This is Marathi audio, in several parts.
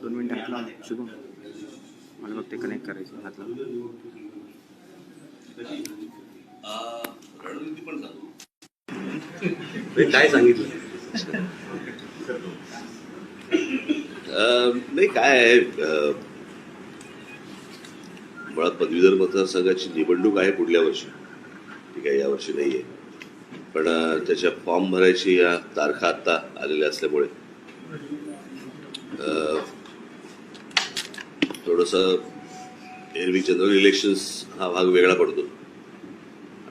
2 मिनिटं हातला शुभम मला फक्त कनेक्ट करायचं हातला. रणनीती पण काय सांगितलं नाही काय आहे, मुळात पदवीधर मतदारसंघाची निवडणूक आहे पुढल्या वर्षी, ठीक आहे, यावर्षी नाही आहे, पण त्याच्या फॉर्म भरायची या तारखा आत्ता आलेल्या असल्यामुळे थोडंसं एरवी जनरल इलेक्शन्स हा भाग वेगळा पडतो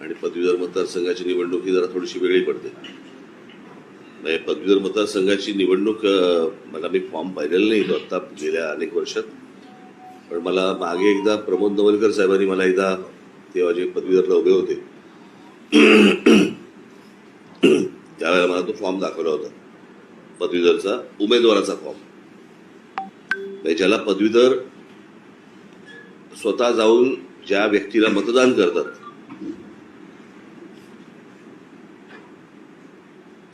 आणि पदवीधर मतदारसंघाची निवडणूक ही जरा थोडीशी वेगळी पडते. म्हणजे पदवीधर मतदारसंघाची निवडणूक मला मी फॉर्म पाहिलेला नाही तो आत्ता गेल्या अनेक वर्षात, पण मला मागे एकदा प्रमोद नवलकर साहेबांनी मला एकदा तेव्हा जे पदवीधरला उभे होते त्यावेळेला मला तो फॉर्म दाखवला होता, पदवीधरचा उमेदवाराचा फॉर्म. ज्याला पदवीधर स्वतः जाऊन ज्या व्यक्तीला मतदान करतात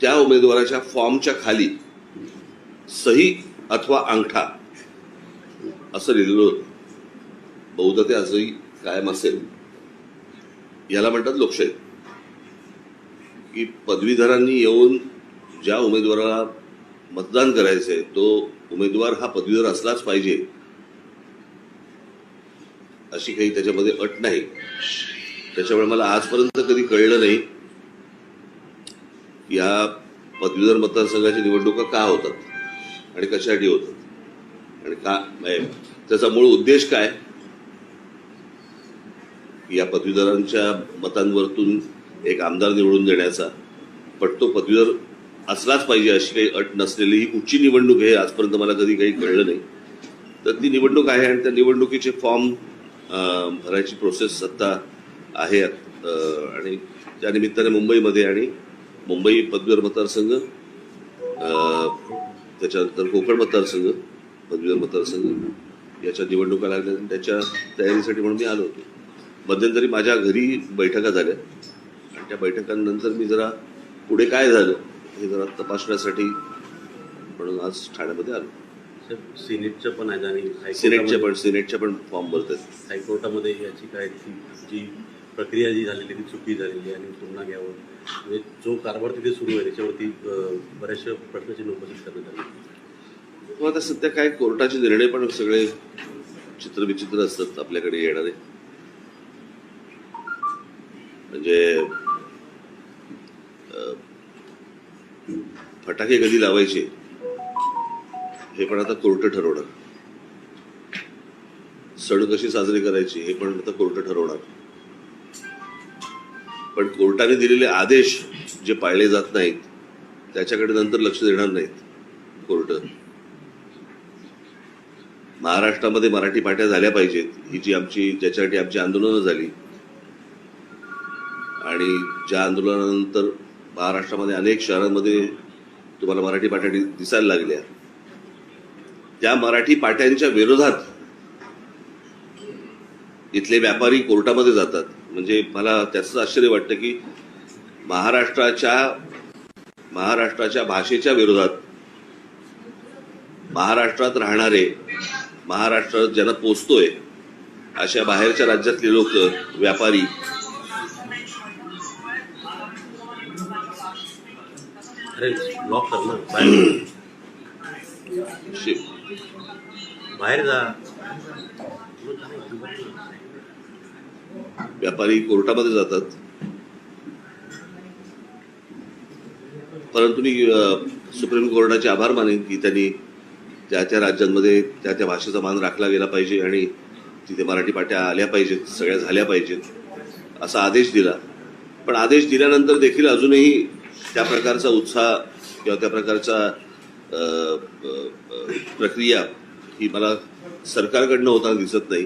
त्या उमेदवाराच्या फॉर्मच्या खाली सही अथवा अंगठा असं लिहिलेलं होतं. बहुधा ते आजही कायम असेल. याला म्हणतात लोकशाही, की पदवीधरांनी येऊन ज्या उमेदवाराला मतदान करायचंय तो उमेदवार हा पदवीधर असलाच पाहिजे अशी काही त्याच्यामध्ये अट नाही. त्याच्यामुळे मला आजपर्यंत कधी कळलं नाही या पदवीधर मतदारसंघाची निवडणुका का होतात आणि कशासाठी होतात आणि का, त्याचा मूळ उद्देश काय. या पदवीधरांच्या मतांवरतून एक आमदार निवडून देण्याचा, पण तो पदवीधर असलाच पाहिजे अशी काही अट नसलेली ही कुठची निवडणूक आहे आजपर्यंत मला कधी काही कळलं नाही. तर ती निवडणूक आहे आणि त्या निवडणुकीचे फॉर्म भरायची प्रोसेस सध्या आहे आणि त्या निमित्ताने मुंबईमध्ये आणि मुंबई पदवीधर मतदारसंघ, त्याच्यानंतर कोकण मतदारसंघ, पदवीधर मतदारसंघ याच्या निवडणुका लागल्या आणि त्याच्या तयारीसाठी म्हणून मी आलो होतो. मध्यंतरी माझ्या घरी बैठका झाल्या आणि त्या बैठकांनंतर मी जरा पुढे काय झालं हे जरा तपासण्यासाठी म्हणून आज ठाण्यामध्ये आलो. सिनेटचं पण आहे आणि सिनेटच्या पण फॉर्म भरतात. हायकोर्टामध्ये याची काय जी प्रक्रिया जी झालेली ती चुकी झालेली आणि पुन्हा घ्यावं, म्हणजे जो कारभार तिथे सुरू आहे त्याच्यावरती बऱ्याचशा प्रश्नाची उपस्थित करण्यात आली. आता सध्या काय कोर्टाचे निर्णय पण सगळे चित्रविचित्र असतात आपल्याकडे येणारे. म्हणजे फटाके कधी लावायचे हे पण आता कोर्ट ठरवणार, सण कशी साजरी करायची हे पण आता कोर्ट ठरवणार. पण कोर्टाने दिलेले आदेश जे पाळले जात नाहीत त्याच्याकडे नंतर लक्ष देणार नाहीत कोर्ट. महाराष्ट्रामध्ये मराठी पाट्या झाल्या पाहिजेत ही जी ज्याच्यासाठी आमची आंदोलनं झाली आणि ज्या आंदोलनानंतर महाराष्ट्रामध्ये अनेक शहरांमध्ये तुम्हाला मराठी पाट्या दिसायला लागल्या, त्या मराठी पाट्यांच्या विरोधात इथले व्यापारी कोर्टामध्ये जातात. म्हणजे मला त्याचं आश्चर्य वाटतं की महाराष्ट्राच्या भाषेच्या विरोधात महाराष्ट्रात राहणारे, महाराष्ट्रात ज्यांना पोचतोय अशा बाहेरच्या राज्यातले लोक, व्यापारी ब्लॉक कर ना, बाहेर जा. व्यापारी कोर्टामध्ये जातात. परंतु मी सुप्रीम कोर्टाचे आभार मानेन की त्यांनी त्या त्या राज्यांमध्ये त्या त्या भाषेचा मान राखला गेला पाहिजे आणि तिथे मराठी पाट्या आल्या पाहिजेत, सगळ्या झाल्या पाहिजेत असा आदेश दिला. पण आदेश दिल्यानंतर देखील अजूनही त्या प्रकारचा उत्साह किंवा त्या प्रकारचा प्रक्रिया ही मला सरकारकडनं होताना दिसत नाही.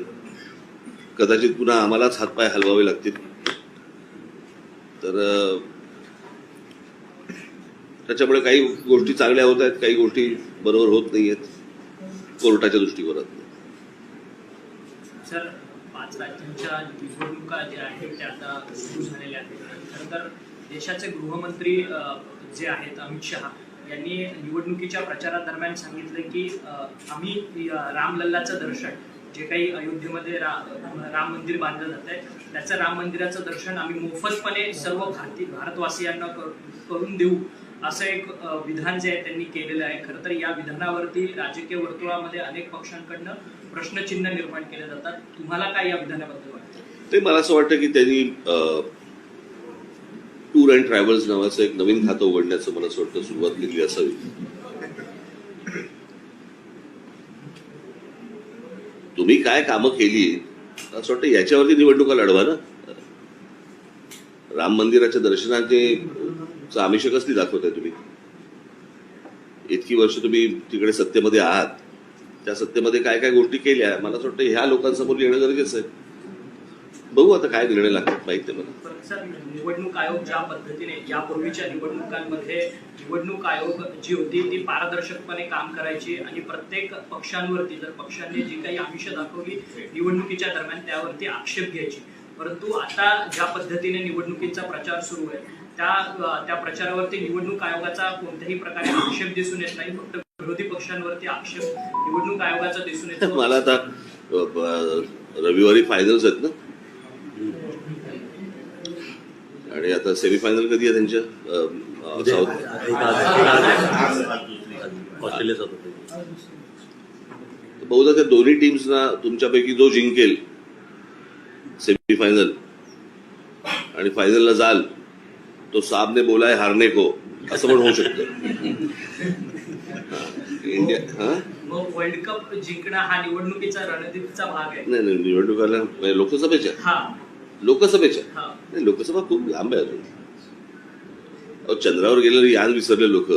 कदाचित पुन्हा आम्हालाच हातपाय हलवावे लागतील. तर त्याच्यामुळे काही गोष्टी चांगल्या होत आहेत, काही गोष्टी बरोबर होत नाही आहेत कोर्टाच्या दृष्टिकोनातून. सर, 5 राज्यांच्या निवडणुका ज्या आहेत त्या आता सुरू झालेल्या आहेत. खरं तर देशाचे गृहमंत्री जे आहेत अमित शहा यांनी निवडणुकीच्या प्रचारादरम्यान सांगितलं की आम्ही रामलल्लाचं दर्शन, जे काही अयोध्येमध्ये राम मंदिर बांधलं जात आहे त्याचं राम मंदिराचं दर्शन आम्ही मोफतपणे सर्व भारतवासियांना करून देऊ, असं एक विधान जे आहे त्यांनी केलेलं आहे. खरं तर या विधानावरती राजकीय वर्तुळामध्ये अनेक पक्षांकडनं प्रश्नचिन्ह निर्माण केले जातात. तुम्हाला काय या विधानाबद्दल वाटतं? ते मला असं वाटतं की त्यांनी टूर अँड ट्रॅव्हल्स नावाचं एक नवीन खातं उघडण्याचं मला असं वाटतं सुरुवात केली असावी. तुम्ही काय कामं केली असं वाटतं याच्यावरती निवडणुका लढवा ना. राम मंदिराच्या दर्शनाचे आमिष कसली दाखवताय तुम्ही? इतकी वर्ष तुम्ही तिकडे सत्तेमध्ये आहात, त्या सत्तेमध्ये काय काय गोष्टी केल्या मला असं वाटतं ह्या लोकांसमोर येणं गरजेचं आहे. बघू आता काय निर्णय लागतात माहिती आहे मला. सर, निवडणूक आयोग ज्या पद्धतीने यापूर्वीच्या निवडणुकांमध्ये निवडणूक आयोग जी होती ती पारदर्शकपणे काम करायची आणि प्रत्येक पक्षांवरती जर पक्षांनी जी काही आमिष दाखवली निवडणुकीच्या दरम्यान त्यावरती आक्षेप घ्यायची, परंतु आता ज्या पद्धतीने निवडणुकीचा प्रचार सुरू आहे त्या प्रचारावरती निवडणूक आयोगाचा कोणत्याही प्रकारे आक्षेप दिसून येत नाही, फक्त विरोधी पक्षांवरती आक्षेप निवडणूक आयोगाचा दिसून येतो. मला आता रविवारी फायनल्स आहेत ना, आणि आता सेमीफायनल कधी आहे त्यांच्या बहुधा त्या दोन्ही टीम्सना तुमच्यापैकी जो जिंकेल सेमीफायनल आणि फायनलला जाल तो सामने बोलाय हारने को, असं पण होऊ शकतं. इंडिया वर्ल्ड कप जिंकणं हा निवडणुकीचा रणनीतीचा भाग आहे. नाही निवडणुकाला लोकसभेच्या नाही, लोकसभा खूप लांब आहे अजून. चंद्रावर गेलेले यान विसरले लोक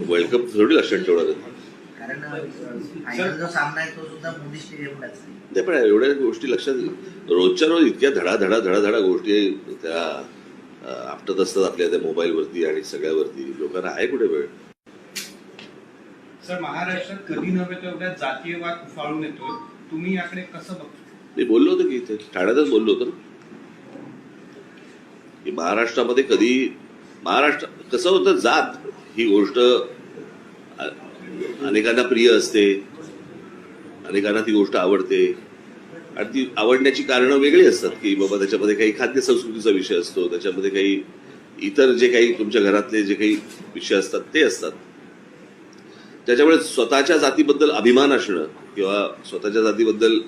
वर्ल्ड कप थोडी लक्षात ठेवणार आहेत. ते पण एवढ्या गोष्टी लक्षात रोजच्या रोज इतक्या धडा गोष्टी त्या आपटत असतात आपल्या त्या मोबाईलवरती आणि सगळ्यावरती. लोकांना आहे कुठे वेळ? सर, महाराष्ट्रात कधी नव्हे तेवढ्या जातीयवाद उफाळून येतोय, तुम्ही याकडे कसं बघता? मी बोललो होतो की इथे ठाण्यातच बोललो होतो ना की महाराष्ट्रामध्ये कधी कसं होतं, जात ही गोष्ट अनेकांना प्रिय असते, अनेकांना ती गोष्ट आवडते आणि ती आवडण्याची कारणं वेगळी असतात की बाबा त्याच्यामध्ये काही खाद्य संस्कृतीचा विषय असतो, त्याच्यामध्ये काही इतर जे काही तुमच्या घरातले जे काही विषय असतात ते असतात. त्याच्यामुळे स्वतःच्या जातीबद्दल अभिमान असणं किंवा स्वतःच्या जातीबद्दल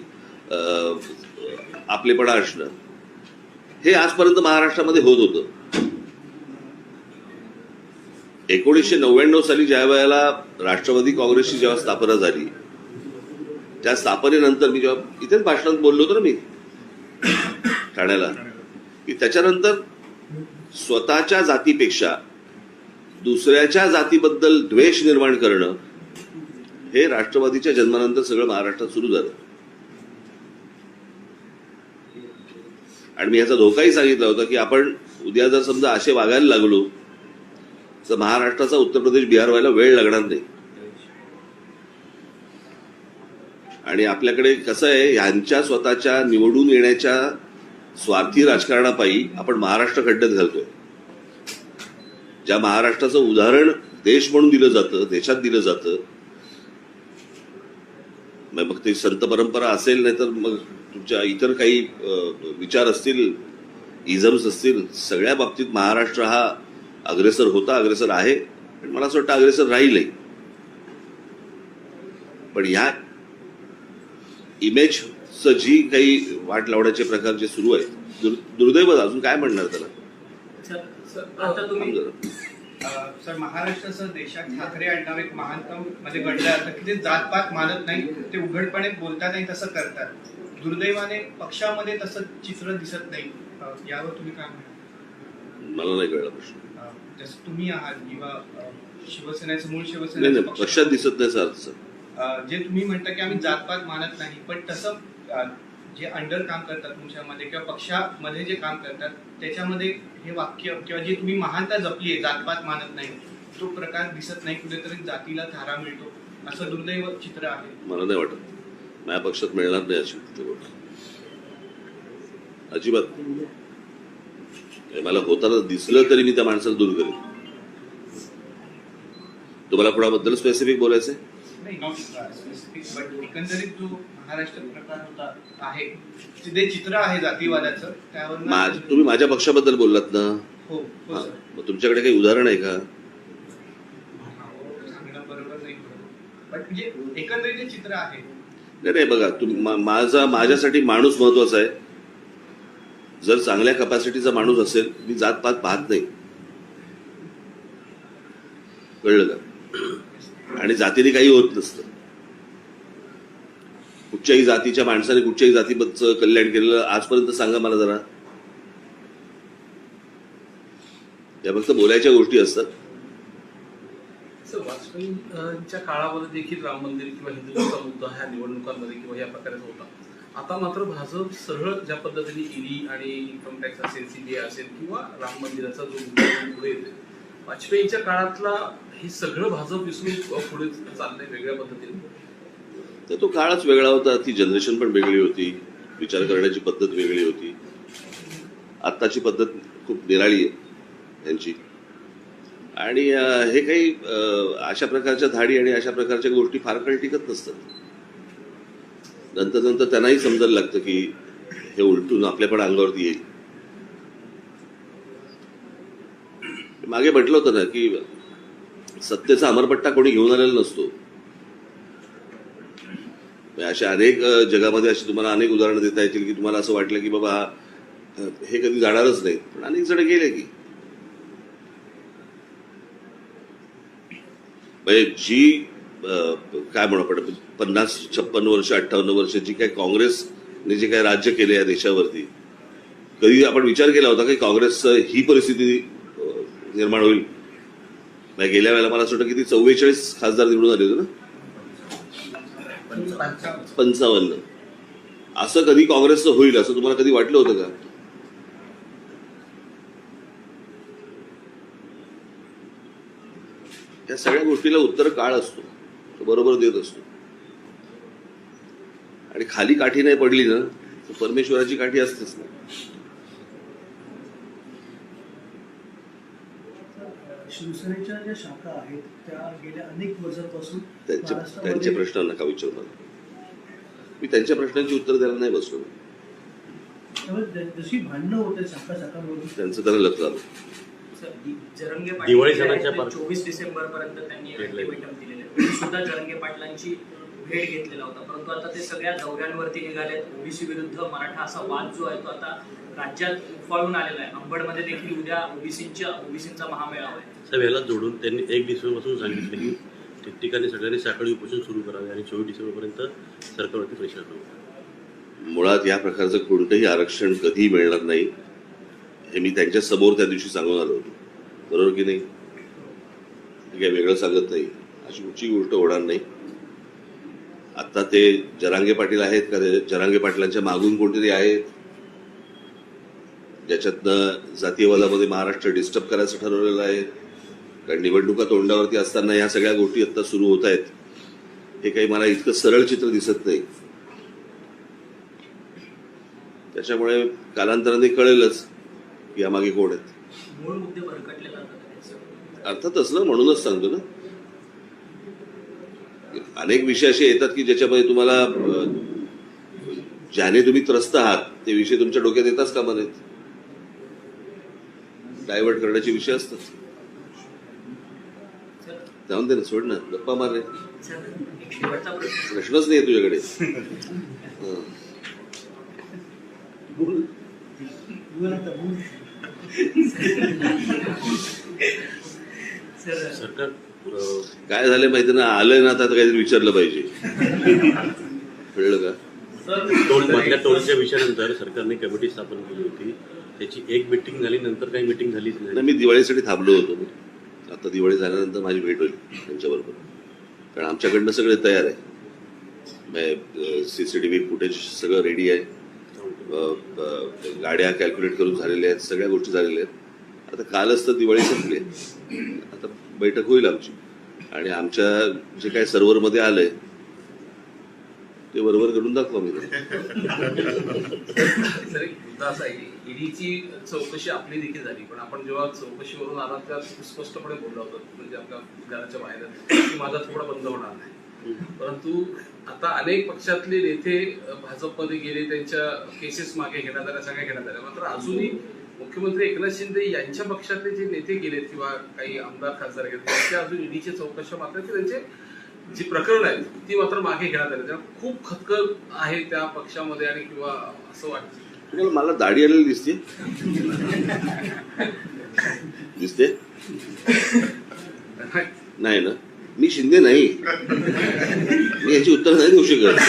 आपलेपणा असणं हे आजपर्यंत महाराष्ट्रामध्ये होत होतं. 1999 साली ज्या वेळेला राष्ट्रवादी काँग्रेसची जेव्हा स्थापना झाली त्या स्थापनेनंतर मी जेव्हा इथेच भाषणात बोललो होतो ना मी ठाण्याला, की त्याच्यानंतर स्वतःच्या जातीपेक्षा दुसऱ्याच्या जातीबद्दल द्वेष निर्माण करणं हे राष्ट्रवादीच्या जन्मानंतर सगळं महाराष्ट्रात सुरू झालं. आणि मी याचा धोकाही सांगितला होता की आपण उद्या जर समजा असे वागायला लागलो तर महाराष्ट्राचा उत्तर प्रदेश बिहार व्हायला वेळ लागणार नाही. आणि आपल्याकडे कसं आहे, ह्यांच्या स्वतःच्या निवडून येण्याच्या स्वार्थी राजकारणापायी आपण महाराष्ट्र खड्ड्यात घालतोय. ज्या महाराष्ट्राचं उदाहरण देश म्हणून दिलं जातं, देशात दिलं जातं, मग ते संत परंपरा असेल नाही तर मग तुमच्या इतर काही विचार असतील, इझम्स असतील, सगळ्या बाबतीत महाराष्ट्र हा अग्रेसर होता, अग्रेसर आहे आणि मला असं वाटतं अग्रेसर राहीलही. पण ह्या इमेजचं जी काही वाट लावण्याचे प्रकार जे सुरू आहेत, दुर्दैव, अजून काय म्हणणार त्याला. सर, महाराष्ट्रासह देशात ठाकरे आडनाव एक महानतम मध्ये घडलं जातं की ते जातपात मानत नाही, ते उघडपणे बोलतात नाही, तसं करतात. दुर्दैवाने पक्षामध्ये तसं चित्र दिसत नाही. यावर तुम्ही काय म्हणता? मला नाही कळलं प्रश्न. जसं तुम्ही आहात किंवा शिवसेनेचं मूळ नाही, शिवसेनेचं पक्षात दिसत नाही सर. जे तुम्ही म्हणता की आम्ही जातपात मानत नाही, पण तसं जे अंडर काम करतात तुमच्यामध्ये किंवा पक्षामध्ये जे काम करतात त्याच्यामध्ये हे वाक्य किंवा जे तुम्ही महानता जपली आहे, जातपात मानत नाही, तो प्रकार दिसत नाही. कुठेतरी जातीला थारा मिळतो असं दुर्दैव चित्र आहे. मला नाही वाटत माझ्या पक्षात मिळणार नाही अशी गोष्ट अजिबात. मला होताना दिसलं तरी मी त्या माणसाला दूर करेन. तुम्हाला कोणाबद्दल स्पेसिफिक बोलायचंय? नाही स्पेसिफिक, बट एकंदरीत जो महाराष्ट्रात प्रकार होता आहे, जे चित्र आहे जातीवादाचं, त्यावर तुम्ही माझ्या पक्षाबद्दल बोललात ना? हो हो हा. सर. मग तुमच्याकडे काही उदाहरण आहे का? सांगणं बरोबर नाही, बट म्हणजे एकंदरीत जे चित्र आहे. नाही बघा, माझ्यासाठी माणूस महत्वाचा आहे. जर चांगल्या कपॅसिटीचा माणूस असेल, मी जातपात पाहत नाही. कळलं का? आणि जातीने काही होत नसतं. कुठच्याही जातीच्या माणसाने कुठच्याही जातीबद्दल कल्याण केलेलं आजपर्यंत सांगा मला जरा. या फक्त बोलायच्या गोष्टी असतात. वाजपेयींच्या काळामध्ये देखील राम मंदिर किंवा हिंदुत्वाचा मुद्दा ह्या निवडणुकांमध्ये किंवा या प्रकाराचा होता. आता मात्र भाजप सरळ ज्या पद्धतीने ईडी आणि इन्कम टॅक्स असेल, सीबीआय असेल किंवा राम मंदिराचा जो मुद्दा पुढे येते, वाजपेयींच्या काळातला हे सगळं भाजप विसरून पुढे चाललंय वेगळ्या पद्धतीने. तर तो काळच वेगळा होता, ती जनरेशन पण वेगळी होती, विचार करण्याची पद्धत वेगळी होती. आत्ताची पद्धत खूप निराळी आहे त्यांची. आणि हे काही अशा प्रकारच्या धाडी आणि अशा प्रकारच्या गोष्टी फार काळ टिकत नसतात. नंतर त्यांनाही समजायला लागतं की हे उलटून आपल्या पण अंगावरती येईल. मागे म्हटलं होतं ना की सत्तेचा अमरपट्टा कोणी घेऊन आलेला नसतो. अशा अनेक जगामध्ये अशी तुम्हाला अनेक उदाहरणं देता येतील की तुम्हाला असं वाटलं की बाबा हे कधी जाणारच नाही, पण अनेक जण गेले की. म्हणजे जी काय म्हणू आपण 50-56 वर्ष 58 वर्ष जी काय काँग्रेसने जे काय राज्य केले या देशावरती, कधी आपण विचार केला होता की काँग्रेसचं ही परिस्थिती निर्माण होईल? गेल्या वेळेला मला असं वाटतं किती 44 खासदार निवडून आले होते ना, 55. असं कधी काँग्रेसचं होईल असं तुम्हाला कधी वाटलं होतं का? या सगळ्या गोष्टीला उत्तर काळ असतो, तो बरोबर देत असतो. आणि खाली काठी नाही पडली ना तर परमेश्वराची काठी असतेच ना. शिवसेनेच्या ज्या शाखा आहेत त्या गेल्या अनेक वर्षांपासून त्यांच्या प्रश्नांना नका विचारू मला. मी त्यांच्या प्रश्नांची उत्तर द्यायला नाही बसलो. जशी भांडणं होते शाखांवरून त्यांचं त्याला लक्ष झालं. जरंगे दिवाळी पाटील सणाच्या 24 डिसेंबर पर्यंत त्यांनी अल्टिमेटम दिलेले. मी सुद्धा जरंगे पाटलांची भेट घेतलेला होता, परंतु आता ते सगळ्या दौऱ्यांवरती निघालेत. ओबीसी विरुद्ध मराठा असा वाद जो आहे तो आता राज्यात उफाळून आलेला आहे. अंबडमध्ये देखील उद्या ओबीसींचा महामेळावा आहे. साहेब, याला जोडून त्यांनी 1 डिसेंबरपासून सांगितलं की ठिकठिकाणी सगळ्यांनी साखळी उपोषण सुरू करावे आणि 24 डिसेंबरपर्यंत सरकारवरती प्रेशर करावं. मुळात या प्रकारचं कोणतंही आरक्षण कधीही मिळणार नाही हे मी त्यांच्या समोर त्या दिवशी सांगून आलो होतो. बरोबर की नाही? काही वेगळं सांगत नाही. अशी कुठची गोष्ट होणार नाही. आता ते जरांगे पाटील आहेत का? जरांगे पाटलांच्या मागून कोणतरी आहेत ज्याच्यातनं जातीयवादामध्ये महाराष्ट्र डिस्टर्ब करायचं ठरवलेलं आहे. कारण निवडणुका तोंडावरती असताना ह्या सगळ्या गोष्टी आता सुरू होत आहेत. हे काही मला इतकं सरळ चित्र दिसत नाही. त्याच्यामुळे कालांतराने कळेलच की यामागे कोण आहेत. मूळ मुद्दे भरकटले जातात. अर्थातच ना, म्हणूनच सांगतो ना, अनेक विषय असे येतात की ज्याच्यामध्ये तुम्हाला ज्याने तुम्ही त्रस्त आहात ते विषय तुमच्या डोक्यात येताच कामा नाहीत. डायव्हर्ट करण्याचे विषय असतात. जाऊन दे ना, सोड ना, गप्पा मार रे. एक शेवटचा प्रश्न. प्रश्नच नाही तुझ्याकडे. सरकार काय झालं माहिती ना, आलंय ना, आता काहीतरी विचारलं पाहिजे. कळलं का? मधल्या टोलच्या विषयानंतर सरकारने कमिटी स्थापन केली होती. त्याची एक मिटिंग झाली, नंतर काही मिटिंग झालीच नाही. मी दिवाळीसाठी थांबलो होतो. आता दिवाळी झाल्यानंतर माझी भेट होईल त्यांच्याबरोबर. कारण आमच्याकडनं सगळे तयार आहे. सीसीटीव्ही फुटेज सगळं रेडी आहे. गाड्या कॅल्क्युलेट करून झालेल्या आहेत. सगळ्या गोष्टी झालेल्या आहेत. आता कालच तर दिवाळी संपली. आता बैठक होईल आमची. आणि आमच्या जे काही सर्व्हरमध्ये आलंय ते बरोबर करून दाखवा मी. सर एक मुद्दा असा आहे की ईडीची चौकशी आपली देखील झाली, पण आपण जेव्हा चौकशीवरून आला त्या स्पष्टपणे बोलला होता म्हणजे आपल्या घराच्या बाहेर की माझा थोडा बंद होणार नाही. परंतु आता अनेक पक्षातले नेते भाजपमध्ये गेले, त्यांच्या केसेस मागे घेण्यात आल्या, सगळ्या घेण्यात आल्या, मात्र अजूनही मुख्यमंत्री एकनाथ शिंदे यांच्या पक्षातले जे नेते गेलेत किंवा काही आमदार खासदार गेले त्यांचे अजून ईडीच्या चौकशा मात्र की त्यांचे जी प्रकरण आहेत ती मात्र मागे घेण्यात आली. त्यामुळे खूप खतखत आहे त्या पक्षामध्ये आणि किंवा असं वाटतं. मला दाढी आलेली दिसते नाही ना, मी शिंदे नाही, मी याची उत्तर नाही देऊ शकत.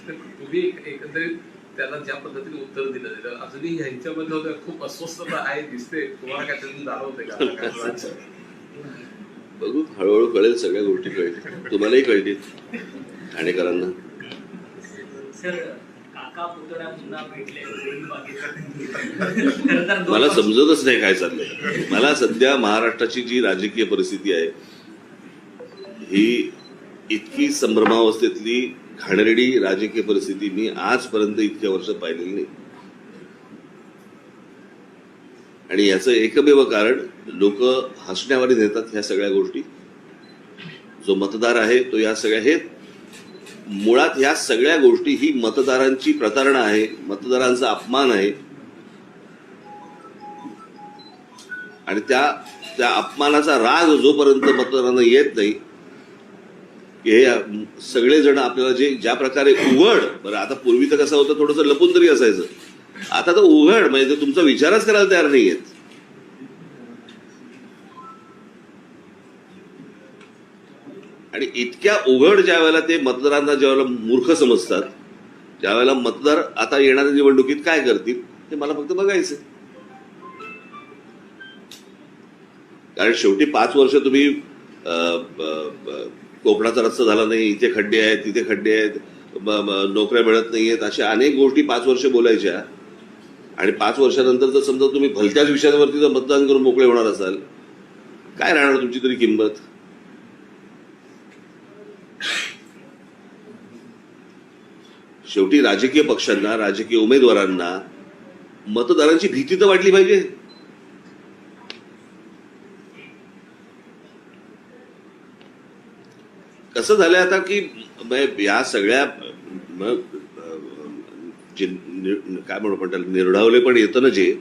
तुम्ही एकंदरीत त्याला ज्या पद्धतीने उत्तर दिलं तर अजूनही ह्यांच्यामध्ये खूप अस्वस्थता आहे दिसते. तुम्हाला काय त्यातून जाणवते का? बघू, हळूहळू कळेल, सगळ्या गोष्टी कळतील, तुम्हालाही कळतील, ठाणेकरांना. सर काका पुतळ्या पुन्हा भेटले मला समजतच नाही काय चाललंय. मला सध्या महाराष्ट्राची जी राजकीय परिस्थिती आहे ही इतकी संभ्रमावस्थेतली घाणेरडी राजकीय परिस्थिती मी आजपर्यंत इतक्या वर्षात पाहिलेली नाही. आणि याचं एकमेव कारण लोक हसण्यावारी नेतात ह्या सगळ्या गोष्टी. जो मतदार आहे तो या सगळ्या हे मुळात ह्या सगळ्या गोष्टी ही मतदारांची प्रतारणा आहे, मतदारांचा अपमान आहे. आणि त्या अपमानाचा राग जोपर्यंत मतदारांना येत नाही की हे सगळेजण आपल्याला ज्या प्रकारे उघड, बरं आता पूर्वी तर कसं होतं थोडंसं लपून तरी असायचं, आता तर उघड म्हणजे तुमचा विचारच करायला तयार नाहीयेत. आणि इतक्या उघड ज्या वेळेला ते मतदारांना ज्या वेळेला मूर्ख समजतात, ज्या वेळेला मतदार आता येणाऱ्या निवडणुकीत काय करतील ते मला फक्त बघायचं. कारण शेवटी 5 वर्ष तुम्ही कोकणाचा रस्ता झाला नाही, इथे खड्डे आहेत, तिथे खड्डे आहेत, नोकऱ्या मिळत नाहीयेत, अशा अनेक गोष्टी 5 वर्ष बोलायच्या. आणि 5 वर्षानंतर जर समजा तुम्ही भलत्याच विषयांवरती जर मतदान करून मोकळे होणार असाल, काय राहणार तुमची तरी किंमत. शेवटी राजकीय पक्षांना, राजकीय उमेदवारांना मतदारांची भीती तर वाटली पाहिजे. कसं झालंय आता की या सगळ्या जे काय म्हणतात निर्ढावले पण येतं ना जे,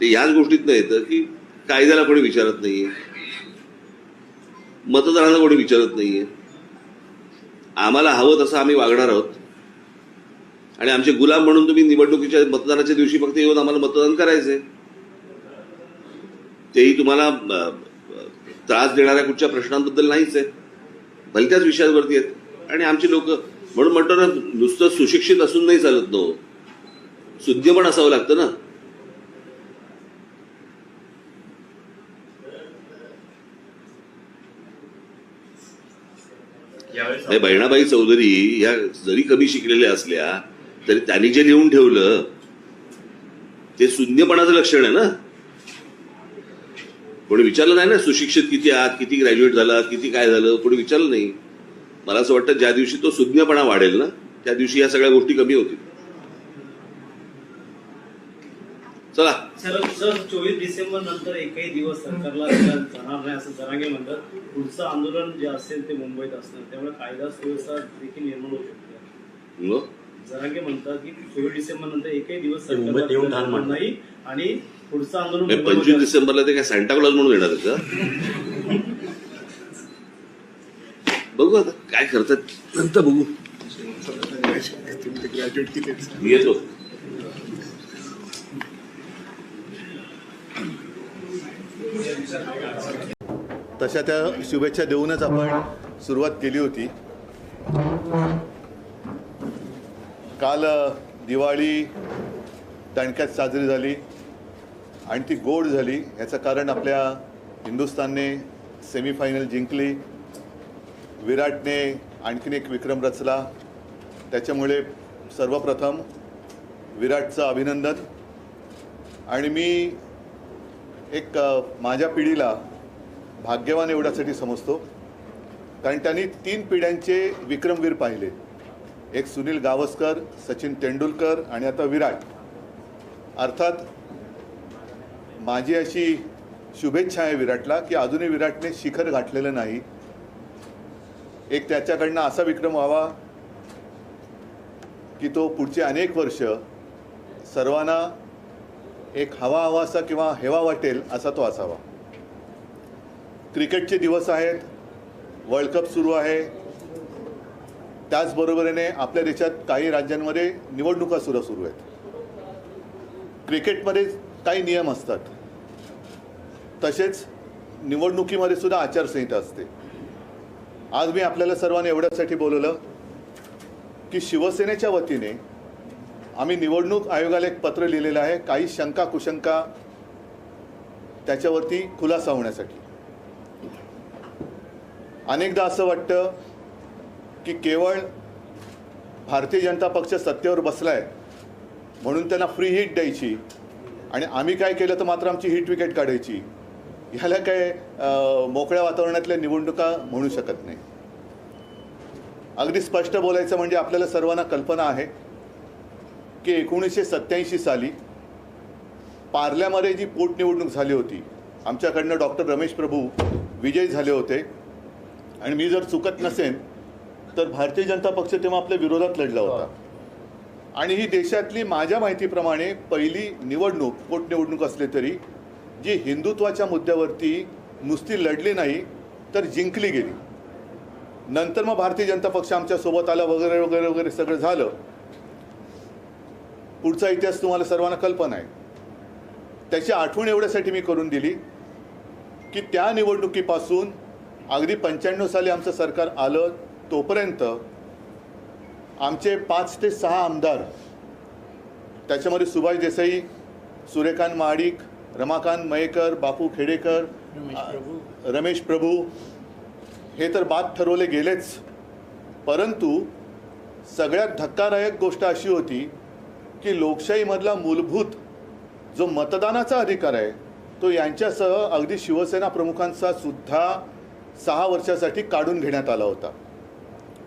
ते याच गोष्टीतनं येतं की कायद्याला कोणी विचारत नाहीये, मतदारांना कोणी विचारत नाहीये. आम्हाला हवं तसं आम्ही वागणार आहोत आणि आमचे गुलाम म्हणून तुम्ही निवडणुकीच्या मतदानाच्या दिवशी फक्त येऊन आम्हाला मतदान करायचंय. तेही तुम्हाला त्रास देणाऱ्या कुठच्या प्रश्नांबद्दल नाहीच आहे, भलत्याच विषयांवरती आहेत. आणि आमची लोक म्हणून म्हणतो ना, नुसतं सुशिक्षित असून नाही चालत, नो सुज्ञ पण असावं लागतं ना. बहिणाबाई चौधरी या जरी कमी शिकलेल्या असल्या तरी त्यांनी जे लिहून ठेवलं ते शून्यपणाचं लक्षण आहे ना. कोणी विचारलं नाही ना सुशिक्षित किती आहात, किती ग्रॅज्युएट झाला, किती काय झालं, कोणी विचारलं नाही. मला असं वाटतं ज्या दिवशी तो शून्यपणा वाढेल ना त्या दिवशी या सगळ्या गोष्टी कमी होतील. चला सर 24 डिसेंबर नंतर एकही दिवस सरकारला जाणार नाही असं जरांगे म्हणतात. पुढचं आंदोलन जे असेल ते मुंबईत असणार, त्यामुळे कायदा सुव्यवस्था देखील निर्माण होऊ शकते. जरांगे म्हणतात की 24 डिसेंबर नंतर एकही दिवस सरकारला जाणार नाही आणि पुढचं आंदोलन 25 डिसेंबरला ते काय सांताक्लॉज म्हणून येणार का? बघू आता काय करतात नंतर बघू. मी येतो. तशा त्या शुभेच्छा देऊनच आपण सुरुवात केली होती. काल दिवाळी दणक्यात साजरी झाली आणि ती गोड झाली. याचं कारण आपल्या हिंदुस्थानने सेमीफायनल जिंकली, विराटने आणखीन एक विक्रम रचला. त्याच्यामुळे सर्वप्रथम विराटचं अभिनंदन. आणि मी एक माझ्या पिढीला भाग्यवान एवढ्यासाठी समजतो कारण त्यांनी 3 पिढ्यांचे विक्रमवीर पाहिले. एक सुनील गावस्कर, सचिन तेंडुलकर आणि आता विराट. अर्थात माझी अशी शुभेच्छा आहे विराटला की अजूनही विराटने शिखर गाठलेलं नाही. एक त्याच्याकडनं असा विक्रम व्हावा की तो पुढचे अनेक वर्ष सर्वांना एक हवासा किंवा हेवा वाटेल असा तो असावा. क्रिकेटचे दिवस आहेत, वर्ल्ड कप सुरू आहे. त्याचबरोबरीने आपल्या देशात काही राज्यांमध्ये निवडणुका सुरू आहेत. क्रिकेटमध्ये काही नियम असतात, तसेच निवडणुकीमध्ये सुद्धा आचारसंहिता असते. आज मी आपल्याला सर्वांना एवढ्यासाठी बोलवलं की शिवसेनेच्या वतीने आम्ही निवडणूक आयोगाला एक पत्र लिहिलेलं आहे, काही शंका कुशंका त्याच्यावरती खुलासा होण्यासाठी. अनेकदा असं वाटतं की केवळ भारतीय जनता पक्ष सत्तेवर बसलाय म्हणून त्यांना फ्री हिट द्यायची आणि आम्ही काय केलं तर मात्र आमची हिट विकेट काढायची. ह्याला काय मोकळ्या वातावरणातल्या निवडणुका म्हणू शकत नाही. अगदी स्पष्ट बोलायचं म्हणजे आपल्याला सर्वांना कल्पना आहे की 1987 साली पार्ल्यामध्ये जी पोटनिवडणूक झाली होती, आमच्याकडनं डॉक्टर रमेश प्रभू विजयी झाले होते आणि मी जर चुकत नसेन तर भारतीय जनता पक्ष तेव्हा आपल्या विरोधात लढला होता. आणि ही देशातली माझ्या माहितीप्रमाणे पहिली निवडणूक, पोटनिवडणूक असली तरी जी हिंदुत्वाच्या मुद्द्यावरती नुसती लढली नाही तर जिंकली गेली. नंतर मग भारतीय जनता पक्ष आमच्यासोबत आला वगैरे वगैरे वगैरे सगळं झालं. पुढचा इतिहास तुम्हाला सर्वांना कल्पना आहे. त्याची आठवण एवढ्यासाठी मी करून दिली की त्या निवडणुकीपासून अगदी 95 साली आमचं सरकार आलं तोपर्यंत आमचे 5 ते 6 आमदार, त्याच्यामध्ये सुभाष देसाई, सूर्यकांत महाडिक, रमाकांत मयेकर, बापू खेडेकर, रमेश प्रभू हे तर बाद ठरवले गेलेच. परंतु सगळ्यात धक्कादायक गोष्ट अशी होती की लोकशाहीमधला मूलभूत जो मतदानाचा अधिकार आहे तो यांच्यासह अगदी शिवसेना प्रमुखांचा सुद्धा 6 वर्षासाठी काढून घेण्यात आला होता.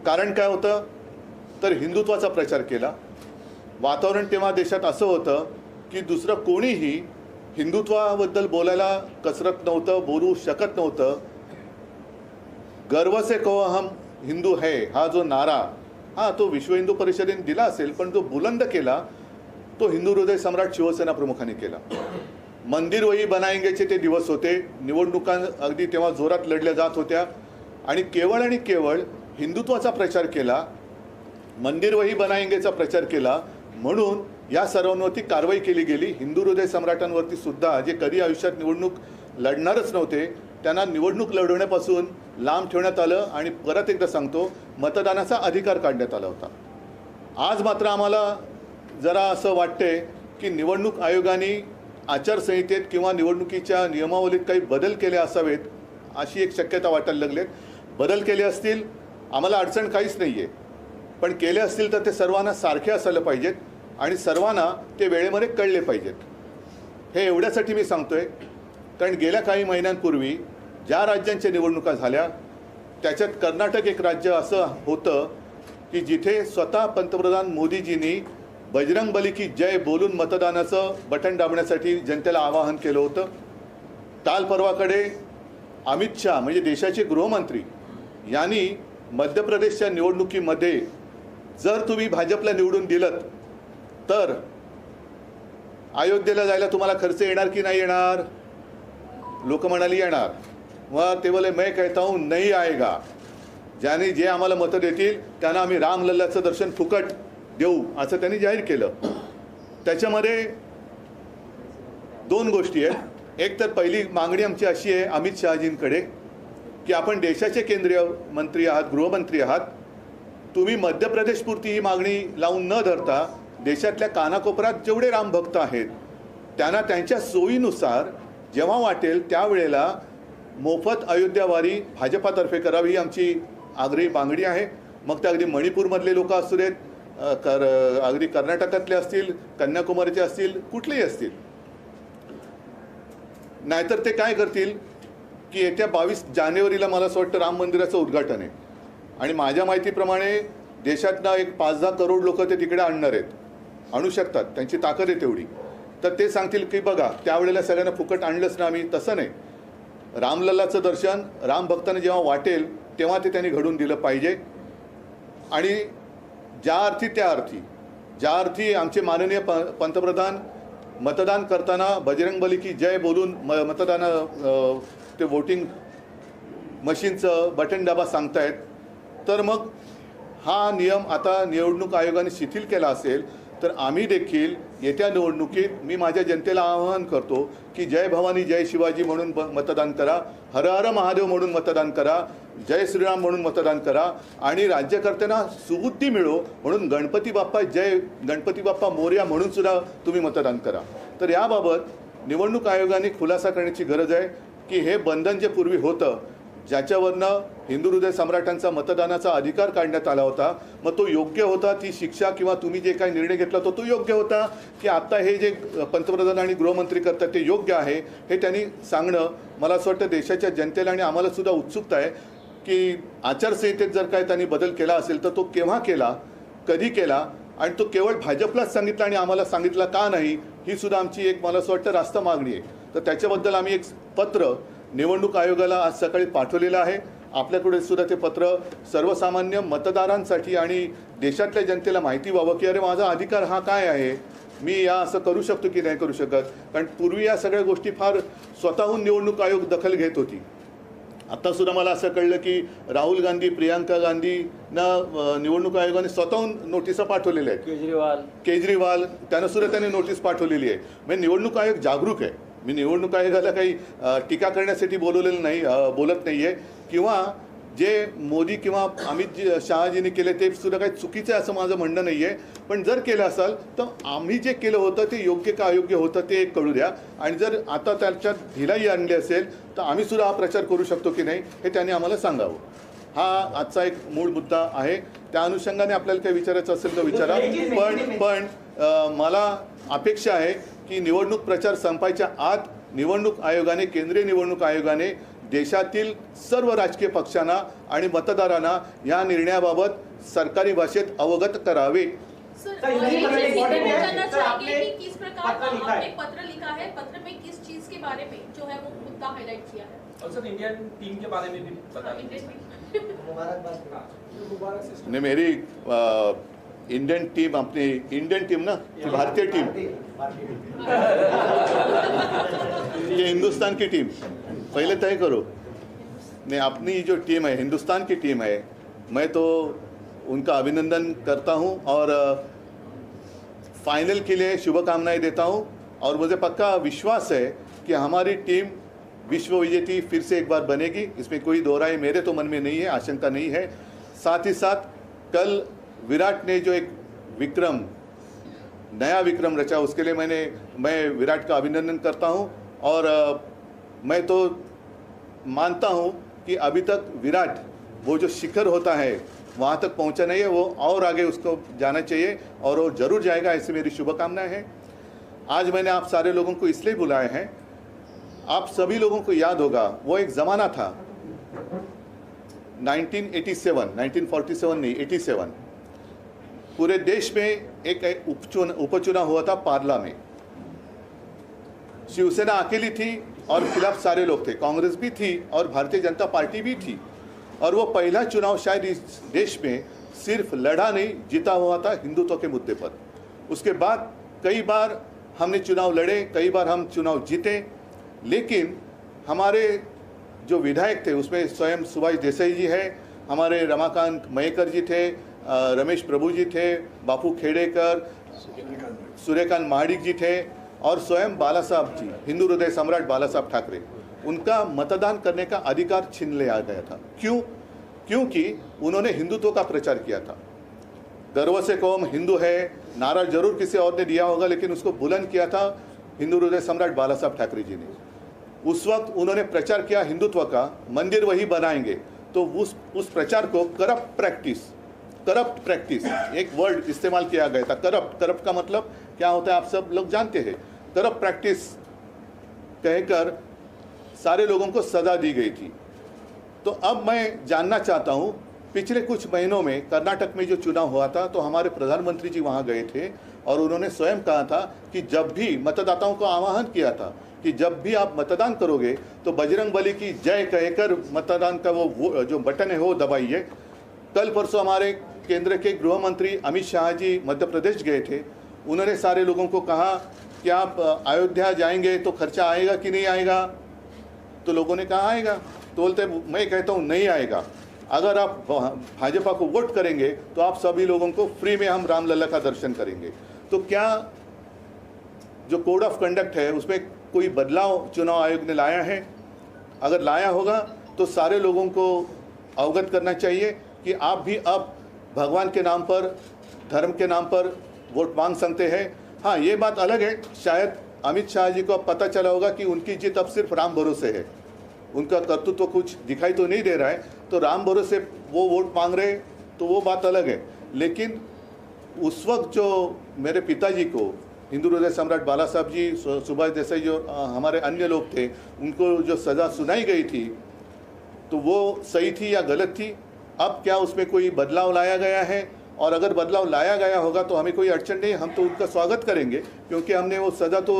कारण काय होतं तर हिंदुत्वाचा प्रचार केला. वातावरण तेव्हा देशात असं होतं की दुसरं कोणीही हिंदुत्वाबद्दल बोलायला कसरत नव्हतं, बोलू शकत नव्हतं. गर्व से कहो हम हिंदू है हा जो नारा तो विश्व हिंदू परिषदेने दिला असेल, पण जो बुलंद केला तो हिंदू हृदय सम्राट शिवसेना प्रमुखांनी केला. मंदिर वही बनाएंगेचे ते दिवस होते. निवडणुका अगदी तेव्हा जोरात लढल्या जात होत्या आणि केवळ हिंदुत्वाचा प्रचार केला, मंदिर वही बनाएंगेचा प्रचार केला म्हणून या सर्वांवरती कारवाई केली गेली. हिंदू हृदय सम्राटांवरती सुद्धा जे कधी आयुष्यात निवडणूक लढणारच नव्हते त्यांना निवडणूक लढवण्यापासून लांब ठेवण्यात आलं आणि परत एकदा सांगतो मतदानाचा अधिकार काढण्यात आला होता. आज मात्र आम्हाला जरा असं वाटते की निवडणूक आयोगाने आचारसंहितेत किंवा निवडणुकीच्या नियमावलीत काही बदल केले असावेत अशी एक शक्यता वाटायला लागलेत. बदल केले असतील आम्हाला अडचण काहीच नाही आहे, पण केले असतील तर ते सर्वांना सारखे असायला पाहिजेत आणि सर्वांना ते वेळेमध्ये कळले पाहिजेत. हे एवढ्यासाठी मी सांगतोय कारण गेल्या काही महिन्यांपूर्वी ज्या राज्यांच्या निवडणुका झाल्या त्याच्यात कर्नाटक एक राज्य असं होतं की जिथे स्वतः पंतप्रधान मोदीजींनी बजरंगबली की जय बोलून मतदानाचं बटन दाबण्यासाठी जनतेला आवाहन केलं होतं. काल परवाकडे अमित शहा म्हणजे देशाचे गृहमंत्री यांनी मध्य प्रदेशच्या निवडणुकीमध्ये जर तुम्ही भाजपला निवडून दिलं तर अयोध्येला जायला तुम्हाला खर्च येणार की नाही येणार. लोक म्हणाली येणार. मग ते बोले मैं कहता हूँ नहीं आएगा. ज्याने जे आम्हाला मतं देतील त्यांना आम्ही रामलल्लाचं दर्शन फुकट देऊ असं त्यांनी जाहीर केलं. त्याच्यामध्ये 2 गोष्टी आहेत. एक तर पहिली मागणी आमची अशी आहे अमित शहाजींकडे की आपण देशाचे केंद्रीय मंत्री आहात, गृहमंत्री आहात, तुम्ही मध्य प्रदेशपुरती ही मागणी लावून न धरता देशातल्या कानाकोपऱ्यात जेवढे रामभक्त आहेत त्यांना त्यांच्या सोयीनुसार जेव्हा वाटेल त्यावेळेला मोफत अयोध्यावारी भाजपातर्फे करावी ही आमची आग्रही मागणी आहे. मग ते अगदी मणिपूरमधले लोक असू देत, अगदी कर्नाटकातले असतील, कन्याकुमारीचे असतील, कुठलेही असतील. नाहीतर ते काय करतील की येत्या 22 जानेवारीला मला असं वाटतं राम मंदिराचं उद्घाटन आहे आणि माझ्या माहितीप्रमाणे देशातनं एक 5-10 करोड लोक ते तिकडे आणणार आहेत, आणू शकतात, त्यांची ताकद आहे तेवढी. तर ते सांगतील की बघा त्यावेळेला सगळ्यांना फुकट आणलंच ना आम्ही. तसं नाही, रामलल्लाचं दर्शन राम भक्तांना जेव्हा वाटेल तेव्हा ते त्यांनी घडून दिलं पाहिजे. आणि ज्या अर्थी आमचे माननीय पंतप्रधान मतदान करताना बजरंगबली की जय बोलून मतदान ते वोटिंग मशीनचं बटन दाबा सांगतायत, तर मग हा नियम आता निवडणूक आयोगाने शिथिल केला असेल तर आम्ही देखील येत्या निवडणुकीत मी माझ्या जनतेला आवाहन करतो की जय भवानी जय शिवाजी म्हणून मतदान करा, हर हर महादेव म्हणून मतदान करा, जय श्रीराम म्हणून मतदान करा आणि राज्यकर्त्यांना सुबुद्धी मिळो म्हणून गणपती बाप्पा जय, गणपती बाप्पा मोरया म्हणून सुद्धा तुम्ही मतदान करा. तर याबाबत निवडणूक आयोगाने खुलासा करण्याची गरज आहे की हे बंधन जे पूर्वी होतं ज्याच्यावरनं हिंदू हृदय सम्राटांचा मतदानाचा अधिकार काढण्यात आला होता, मग तो योग्य होता, ती शिक्षा किंवा तुम्ही जे काही निर्णय घेतला तो योग्य होता की आत्ता हे जे पंतप्रधान आणि गृहमंत्री करतात ते योग्य आहे, हे त्यांनी सांगणं मला असं वाटतं देशाच्या जनतेला आणि आम्हाला सुद्धा उत्सुकता आहे की आचारसंहितेत जर काय त्यांनी बदल केला असेल तर तो केव्हा केला, कधी केला आणि तो केवळ भाजपलाच सांगितला आणि आम्हाला सांगितला का नाही, ही सुद्धा आमची एक मला असं वाटतं रास्त मागणी आहे. तर त्याच्याबद्दल आम्ही एक पत्र निवडणूक आयोगाला आज सकाळी पाठवलेलं आहे. आपल्याकडे सुद्धा ते पत्र सर्वसामान्य मतदारांसाठी आणि देशातल्या जनतेला माहिती व्हावं की अरे माझा अधिकार हा काय आहे, मी या असं करू शकतो की नाही करू शकत. कारण पूर्वी या सगळ्या गोष्टी फार स्वतःहून निवडणूक आयोग दखल घेत होती. आत्तासुद्धा मला असं कळलं की राहुल गांधी, प्रियांका गांधींना निवडणूक आयोगाने स्वतःहून नोटिसा पाठवलेल्या आहेत. केजरीवाल त्यांनासुद्धा त्यांनी नोटीस पाठवलेली आहे. म्हणजे निवडणूक आयोग जागरूक आहे. मी निवडणूक आयोगाला काही टीका करण्यासाठी बोलवलेलं नाही, बोलत नाही आहे किंवा जे मोदी किंवा अमित शहाजींनी केले ते सुद्धा काही चुकीचं आहे असं माझं म्हणणं नाही आहे. पण जर केलं असाल तर आम्ही जे केलं होतं ते योग्य का अयोग्य होतं ते कळू द्या. आणि जर आता त्याच्यात ढिलाई आणली असेल तर आम्ही सुद्धा हा प्रचार करू शकतो की नाही हे त्यांनी आम्हाला सांगावं. हा आजचा एक मूळ मुद्दा आहे. त्या अनुषंगाने आपल्याला काही विचारायचं असेल तर विचारा. पण मला अपेक्षा आहे की निवडणूक प्रचार संपायच्या आत निवडणूक आयोगाने, केंद्रीय निवडणूक आयोगाने देशातील सर्व राजकीय पक्षांना आणि मतदारांना या निर्णयाबाबत सरकारी भाषेत अवगत करावे. पत्र लिखा है, पत्र में किस चीज के बारे में जो है वो मुद्दा हाईलाइट किया है और सर इंडियन टीम के बारे में भी बता दीजिए. नहीं, मेरी इंडियन टीम, अपनी इंडियन टीम ना, भारतीय टीम, ये हिंदुस्तान की टीम पहले तय करो. नहीं, अपनी जो टीम है हिंदुस्तान की टीम है, मैं तो उनका अभिनंदन करता हूं और फाइनल के लिए शुभकामनाएं देता हूं. और मुझे पक्का विश्वास है कि हमारी टीम विश्व विजेती फिर से एक बार बनेगी, इसमें कोई दो राय मेरे तो मन में नहीं है, आशंका नहीं है. साथ ही साथ कल विराट ने जो एक विक्रम, नया विक्रम रचा, उसके लिए मैं विराट का अभिनंदन करता हूं. और मैं तो मानता हूं कि अभी तक विराट वो जो शिखर होता है वहाँ तक पहुँचा नहीं है, वो और आगे उसको जाना चाहिए और वो ज़रूर जाएगा, ऐसी मेरी शुभकामनाएं हैं. आज मैंने आप सारे लोगों को इसलिए बुलाए हैं, आप सभी लोगों को याद होगा वो एक ज़माना था 1947 नहीं 87, पूरे देश में एक उपचुनाव हुआ था पार्ला में. शिवसेना अकेली थी और खिलाफ सारे लोग थे, कांग्रेस भी थी और भारतीय जनता पार्टी भी थी. और वो पहला चुनाव शायद इस देश में सिर्फ लड़ा नहीं, जीता हुआ था हिंदुत्व के मुद्दे पर. उसके बाद कई बार हमने चुनाव लड़े, कई बार हम चुनाव जीते, लेकिन हमारे जो विधायक थे उसमें स्वयं सुभाष देसाई जी है, हमारे रमाकांत मयेकर जी थे, रमेश प्रभु जी थे, बापू खेड़ेकर, सूर्यकांत महाडिक जी थे और स्वयं बाला साहब जी, हिंदू हृदय सम्राट बाला साहब ठाकरे, उनका मतदान करने का अधिकार छीन लिया गया था. क्यों? क्योंकि उन्होंने हिंदुत्व का प्रचार किया था. गर्व से कौम हिंदू है नारा जरूर किसी और ने दिया होगा, लेकिन उसको बुलंद किया था हिंदू हृदय सम्राट बाला साहब ठाकरे जी ने. उस वक्त उन्होंने प्रचार किया हिंदुत्व का, मंदिर वही बनाएंगे. तो उस प्रचार को करप्ट प्रैक्टिस एक वर्ड इस्तेमाल किया गया था. करप्ट का मतलब क्या होता है आप सब लोग जानते हैं. करप्ट प्रैक्टिस कहकर सारे लोगों को सज़ा दी गई थी। तो अब मैं जानना चाहता हूँ, पिछले कुछ महीनों में कर्नाटक में जो चुनाव हुआ था तो हमारे प्रधानमंत्री जी वहाँ गए थे और उन्होंने स्वयं कहा था कि जब भी मतदाताओं को आह्वान किया था कि जब भी आप मतदान करोगे तो बजरंगबली की जय कहकर मतदान का वो जो बटन है वो दबाइए। कल परसों हमारे केंद्र के गृह मंत्री अमित शाह जी मध्य प्रदेश गए थे, उन्होंने सारे लोगों को कहा कि आप अयोध्या जाएंगे तो खर्चा आएगा कि नहीं आएगा, तो लोगों ने कहा आएगा। तो बोलते मैं कहता हूँ नहीं आएगा, अगर आप भाजपा को वोट करेंगे तो आप सभी लोगों को फ्री में हम रामलला का दर्शन करेंगे। तो क्या जो कोड ऑफ कंडक्ट है उसमें कोई बदलाव चुनाव आयोग ने लाया है? अगर लाया होगा तो सारे लोगों को अवगत करना चाहिए कि आप भी अब भगवान के नाम पर, धर्म के नाम पर वोट मांग सकते हैं। हाँ, ये बात अलग है, शायद अमित शाह जी को अब पता चला होगा कि उनकी जीत अब सिर्फ राम भरोसे है, उनका कर्तृत्व कुछ दिखाई तो नहीं दे रहा है, तो राम भरोसे वो वोट मांग रहे तो वो बात अलग है। लेकिन उस वक्त जो मेरे पिताजी को हिंदू हृदय सम्राट बाला साहब जी, सुभाष देसाई जो हमारे अन्य लोग थे, उनको जो सज़ा सुनाई गई थी तो वो सही थी या गलत थी? अब क्या उसमें कोई बदलाव लाया गया है? और अगर बदलाव लाया गया होगा तो हमें कोई अड़चन नहीं, हम तो उनका स्वागत करेंगे क्योंकि हमने वो सज़ा तो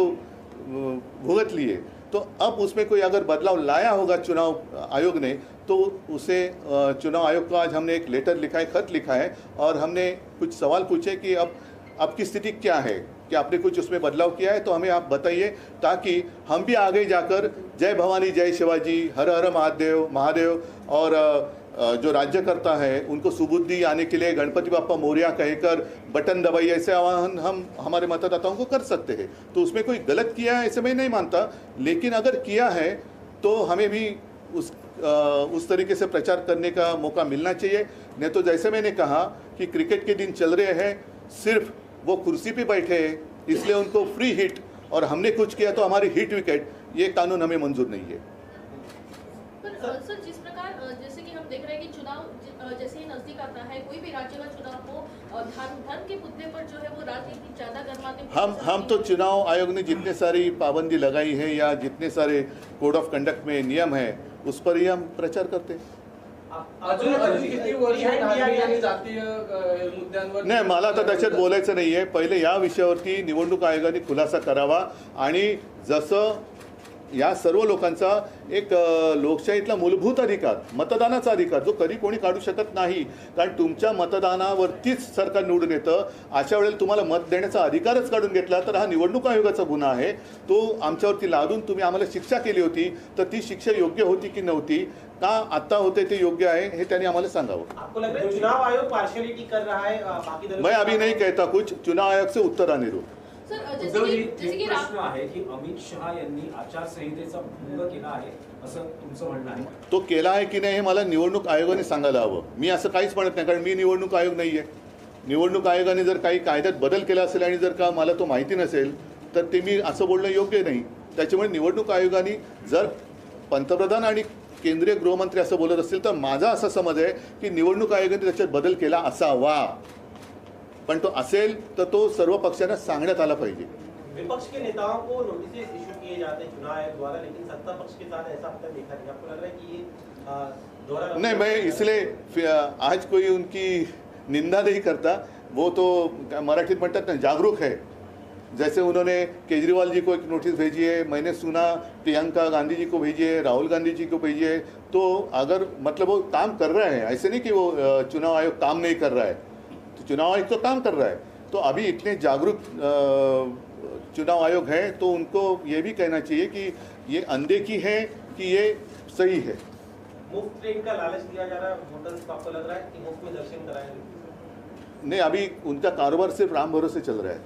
भुगत ली है। तो अब उसमें कोई अगर बदलाव लाया होगा चुनाव आयोग ने तो उसे चुनाव आयोग को आज हमने एक लेटर लिखा है, खत लिखा है और हमने कुछ सवाल पूछे कि अब की स्थिति क्या है, कि आपने कुछ उसमें बदलाव किया है तो हमें आप बताइए, ताकि हम भी आगे जाकर जय भवानी जय शिवाजी, हर हर महादेव और जो राज्यकर्ता है उनको सुबुद्धि आने के लिए गणपति बाप्पा मोरया कहकर बटन दबाई, ऐसे आह्वान हम हमारे मतदाताओं को कर सकते हैं। तो उसमें कोई गलत किया है ऐसे मैं नहीं मानता, लेकिन अगर किया है तो हमें भी उस तरीके से प्रचार करने का मौका मिलना चाहिए। नहीं तो जैसे मैंने कहा कि क्रिकेट के दिन चल रहे हैं, सिर्फ वो कुर्सी पे बैठे हैं इसलिए उनको फ्री हिट और हमने कुछ किया तो हमारी हिट विकेट, ये कानून हमें मंजूर नहीं है। पर सर, जिस प्रकार जैसे कि हम देख रहे हैं कि चुनाव जैसे ही नजदीक आता है, कोई भी राज्य का चुनाव हो, धर्म के मुद्दे पर जो है वो राजनीति ज्यादा गर्माते हम तो चुनाव आयोग ने जितने सारी पाबंदी लगाई है या जितने सारे कोड ऑफ कंडक्ट में नियम है उस पर ही हम प्रचार करते हैं। नाही, मला तर त्याच्यात बोलायचं नाही आहे। पहिले या विषयावरती निवडणूक आयोगाने खुलासा करावा आणि जसं या सर्व लोकांचा एक लोकशाहीतला मूलभूत अधिकार, मतदानाचा अधिकार जो कधी कोणी काढू शकत नाही, कारण तुमच्या मतदानावरतीच सरकार निवडून येतं। अशा वेळेला तुम्हाला मत देण्याचा अधिकारच काढून घेतला तर हा निवडणूक आयोगाचा गुन्हा आहे। तो आमच्यावरती लादून तुम्ही आम्हाला शिक्षा केली होती, तर ती शिक्षा योग्य होती की नव्हती, का आता होते ते योग्य आहे हे त्यांनी आम्हाला सांगावं। आपको लग रहा है चुनाव आयोग पार्शियलिटी कर रहा है बाकी दलों? मैं अभी नहीं कहता कुछ, चुनाव आयोग से उत्तर आने दो। प्रश्न आहे की अमित शहा यांनी आचारसंहितेचा भंग केला आहे असं तुमचं म्हणणं आहे? तो केला आहे की नाही हे मला निवडणूक आयोगाने सांगायला हवं। मी असं काहीच म्हणत नाही, कारण मी निवडणूक आयोग नाही आहे। निवडणूक आयोगाने जर काही कायद्यात बदल केला असेल आणि जर का मला तो माहिती नसेल तर ते मी असं बोलणं योग्य नाही। त्याच्यामुळे निवडणूक आयोगाने जर पंतप्रधान आणि केंद्रीय गृहमंत्री असं बोलत असतील तर माझा असा समज आहे की निवडणूक आयोगाने त्याच्यात बदल केला असावा, पण तो असेल तर तो सर्व पक्षांना सांगण्यात आला पाहिजे। विपक्ष के नेताओं को नोटिस इशू किए जाते हैं चुनाव आयोग द्वारा, लेकिन सत्ता पक्ष के साथ ऐसा अब तक देखा नहीं। आपको लग रहा है कि ये दोहरा नहीं, मैं इसलिए आज कोई उनकी निंदा नहीं करता, वो तो मराठीत म्हणतात ना जागरूक है। जैसे उन्होंने केजरीवाल जी को एक नोटिस भेजी है, मैंने सुना प्रियंका गांधी जी को भेजी है, राहुल गांधी जी को भेजी है। तो अगर मतलब वो काम कर रहा है, ऐसे नहीं कि वो चुनाव आयोग काम नहीं कर रहा है, तो चुनाव आयोग तो काम कर रहा है। तो अभी इतने जागरूक चुनाव आयोग है तो उनको ये भी कहना चाहिए कि ये अनदेखी है कि ये सही है। मुफ्त ट्रेन का लालच दिया जा रहा है वोटर्स को, आपको लग रहा है कि मुफ्त में दर्शन कराएंगे? नहीं, अभी उनका कारोबार सिर्फ राम भरोसे चल रहा है,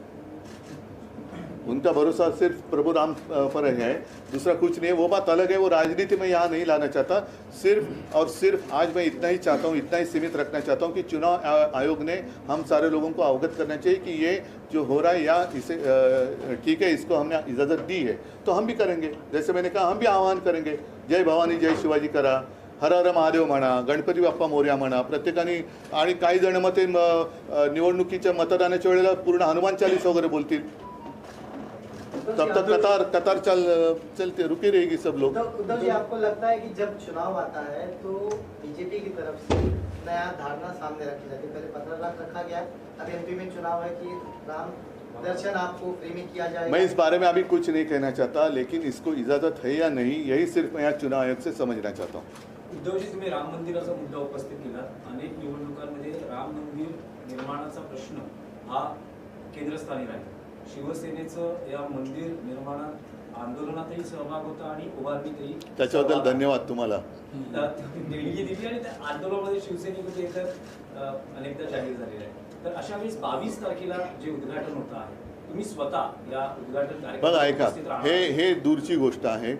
उनका भरोसा सिर्फ प्रभु राम पर है, दूसरा कुछ नहीं है। वो बात अलग है, वो राजनीति में यहाँ नहीं लाना चाहता। सिर्फ और सिर्फ आज मैं इतना ही चाहता हूँ, इतना ही सीमित रखना चाहता हूँ कि चुनाव आयोग ने हम सारे लोगों को अवगत करना चाहिए कि ये जो हो रहा है या इसे ठीक है, इसको हमने इजाज़त दी है तो हम भी करेंगे। जैसे मैंने कहा हम भी आह्वान करेंगे, जय भवानी जय शिवाजी करा, हर हर महादेव म्हणा, गणपती बाप्पा मोरया म्हणा प्रत्येकाने। आणि काही जण मते निवडणुकीच्या मतदानाच्या वेळेला पूर्ण हनुमान चालीसा वगैरे बोलतील। तब तक कतार चलते रुके रहेगी सब लोग। उद्धव जी, आपको लगता है कि जब चुनाव आता है तो बीजेपी की तरफ से नया धारणा सामने रखी जाती है? पहले 15 लाख रखा गया, अब एमपी में चुनाव है कि राम दर्शन आपको फ्री में किया जाएगा? मैं इस बारे में अभी कुछ नहीं कहना चाहता, लेकिन इसको इजाजत है या नहीं यही सिर्फ मैं यहाँ चुनाव आयोग से समझना चाहता हूँ। उद्धवजी, तुम्ही राम मंदिराचा मुद्दा उपस्थित केला। अनेक निवडणुकांमध्ये राम मंदिर निर्माणाचा प्रश्न हा केंद्रस्थानी राहील। शिवसेनेचं या मंदिर निर्माणात आंदोलनातही सहभाग होता आणि उभारणीतही त्याच्याबद्दल धन्यवाद तुम्हाला। देणगी दिली आणि त्या आंदोलनामध्ये शिवसैनिक तर अनेकदा जाहीर झालेले आहे। तर अशा वेळेस 22 तारखेला जे उद्घाटन होतं आहे, तुम्ही स्वतः या उद्घाटन बघा ऐका, उपस्थित राहणार? हे दूरची गोष्ट आहे।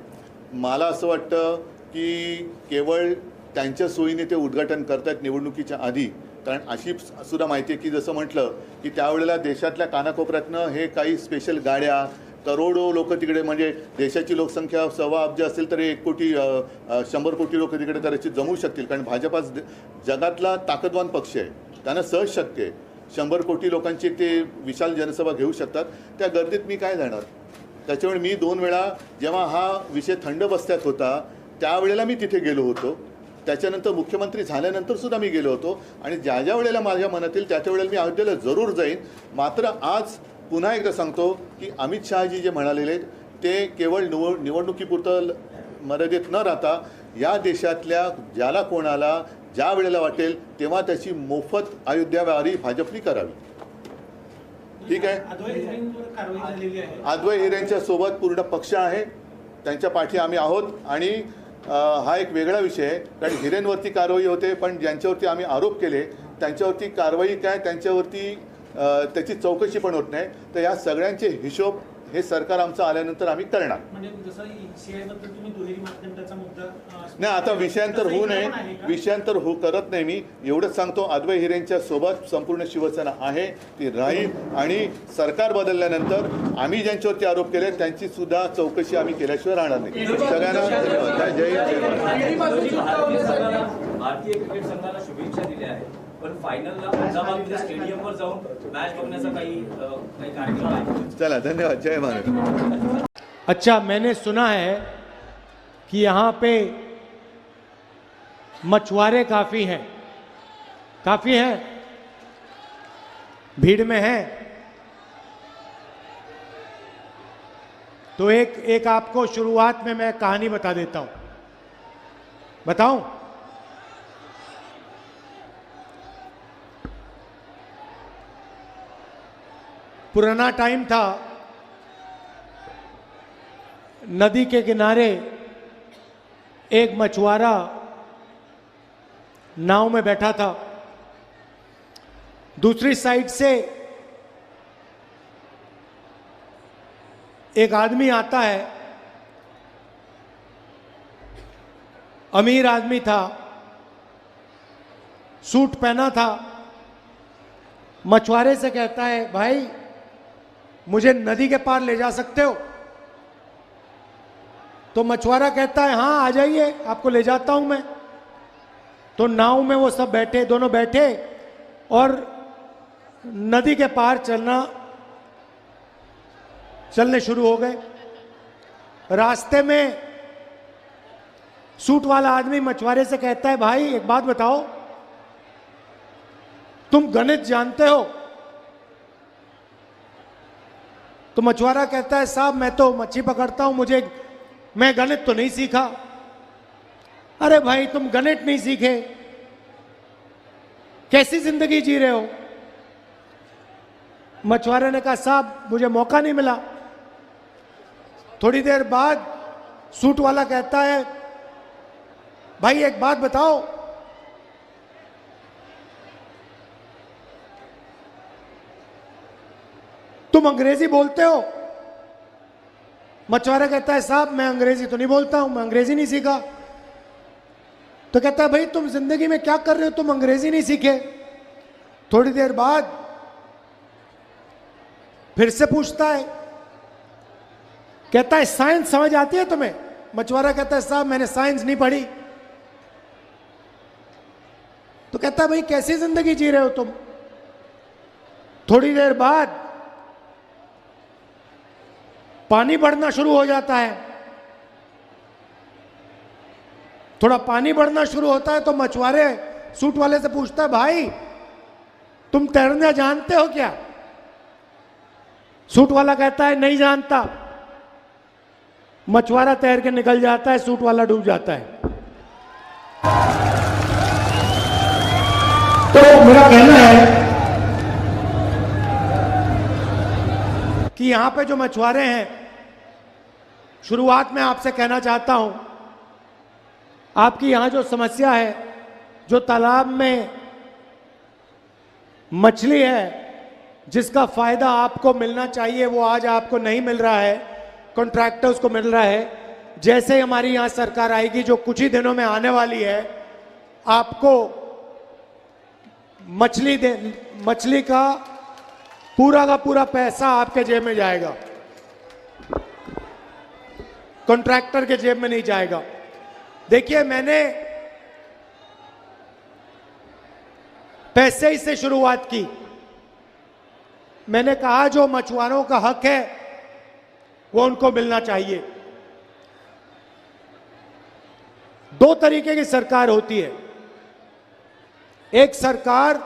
मला असं वाटतं की केवळ त्यांच्या सोयीने ते उद्घाटन करतात निवडणुकीच्या आधी, कारण अशी सुद्धा माहिती आहे की जसं म्हटलं की त्यावेळेला देशातल्या कानाकोपऱ्यातनं हे काही स्पेशल गाड्या, करोडो लोक तिकडे, म्हणजे देशाची लोकसंख्या 1.25 अब्ज असेल तर 1 कोटी 100 कोटी लोक तिकडे कदाचित जमू शकतील, कारण भाजपा जगातला ताकदवान पक्ष आहे, त्यांना सहज शक्य आहे 100 कोटी लोकांची ते विशाल जनसभा घेऊ शकतात। त्या गर्दीत मी काय जाणार? त्याच्यामुळे मी 2 वेळा जेव्हा हा विषय थंड बस्त्यात होता त्यावेळेला मी तिथे गेलो होतो, त्याच्यानंतर मुख्यमंत्री झाल्यानंतर सुद्धा मी गेलो होतो, आणि ज्या ज्या वेळेला माझ्या मनात येईल त्या वेळेला मी अयोध्येला जरूर जाईन। मात्र आज पुन्हा एकदा सांगतो की अमित शहाजी जे म्हणालेले ते केवळ निवडणुकीपुरतं मर्यादित न राहता या देशातल्या ज्याला कोणाला ज्या वेळेला वाटेल तेव्हा त्याची मोफत अयोध्या वारी भाजपनी करावी। ठीक आहे, अद्वै हिरेंच्या सोबत पूर्ण पक्ष आहे, त्यांच्या पाठी आम्ही आहोत, आणि हा एक वेगळा विषय आहे, कारण हिरेंवरती कारवाई होते, पण ज्यांच्यावरती आम्ही आरोप केले त्यांच्यावरती कारवाई काय, त्यांच्यावरती त्याची चौकशी पण होत नाही। तर या सगळ्यांचे हिशोब हे सरकार आमचं आल्यानंतर आम्ही करणार। म्हणजे जसं सीआयबद्दल तुम्ही दुहेरी मापदंडाचा मुद्दा नाही, आता विषयांतर होऊ नये, विषयांतर करत नाही मी, एवढंच सांगतो अद्वै हिरेंच्या सोबत संपूर्ण शिवसेना आहे, ती राहील, आणि सरकार बदलल्यानंतर आम्ही ज्यांच्यावरती आरोप केले त्यांची सुद्धा चौकशी आम्ही केल्याशिवाय राहणार नाही। सगळ्यांना धन्यवाद। जय हिंद। भारतीय क्रिकेट संघाला शुभेच्छा दिल्या आहेत, पण फायनलला अहमदाबाद स्टेडियमवर जाऊन मॅच बघण्याचा काही कार्यक्रम आहे? चला, धन्यवाद। जय महाराज। अच्छा, मैंने सुना है कि यहाँ पे मछुआरे काफ़ी हैं, भीड़ में हैं, तो एक आपको शुरुआत में मैं कहानी बता देता हूँ। बताऊं? पुराना टाइम था, नदी के किनारे एक मछुआरा नाव में बैठा था, दूसरी साइड से एक आदमी आता है, अमीर आदमी था, सूट पहना था, मछुआरे से कहता है, भाई मुझे नदी के पार ले जा सकते हो? तो मछुआरा कहता है, हाँ आ जाइए, आपको ले जाता हूं मैं। तो नाव में वो सब बैठे, दोनों बैठे और नदी के पार चलने शुरू हो गए। रास्ते में सूट वाला आदमी मछुआरे से कहता है, भाई एक बात बताओ, तुम गणित जानते हो? तो मछुआरा कहता है, साहब मैं तो मच्छी पकड़ता हूं, मैं गणित तो नहीं सीखा। अरे भाई तुम गणित नहीं सीखे, कैसी जिंदगी जी रहे हो? मछुआरे ने कहा, साहब मुझे मौका नहीं मिला। थोड़ी देर बाद सूट वाला कहता है, भाई एक बात बताओ, तुम अंग्रेजी बोलते हो? मछुआरा कहता है, साहब मैं अंग्रेजी तो नहीं बोलता हूं, मैं अंग्रेजी नहीं सीखा। तो कहता है, भाई तुम जिंदगी में क्या कर रहे हो, तुम अंग्रेजी नहीं सीखे? थोड़ी देर बाद फिर से पूछता है, कहता है, साइंस समझ आती है तुम्हें? मछुआरा कहता है, साहब मैंने साइंस नहीं पढ़ी। तो कहता है, भाई कैसी जिंदगी जी रहे हो तुम? थोड़ी देर बाद पानी बढ़ना शुरू हो जाता है, थोड़ा पानी बढ़ना शुरू होता है तो मछुआरे सूट वाले से पूछता है, भाई तुम तैरना जानते हो क्या? सूट वाला कहता है नहीं जानता। मछुआरा तैर के निकल जाता है, सूट वाला डूब जाता है। तो मेरा कहना है कि यहां पे जो मछुआरे हैं, शुरुआत में आपसे कहना चाहता हूं, आपकी यहां जो समस्या है, जो तालाब में मछली है जिसका फायदा आपको मिलना चाहिए वो आज आपको नहीं मिल रहा है, कॉन्ट्रैक्टर्स को मिल रहा है। जैसे ही हमारी यहां सरकार आएगी जो कुछ ही दिनों में आने वाली है, आपको मछली का पूरा पैसा आपके जेब में जाएगा, कॉन्ट्रैक्टर के जेब में नहीं जाएगा। देखिए, मैंने पैसे ही से शुरुआत की। मैंने कहा जो मछुआरों का हक है वो उनको मिलना चाहिए। दो तरीके की सरकार होती है। एक सरकार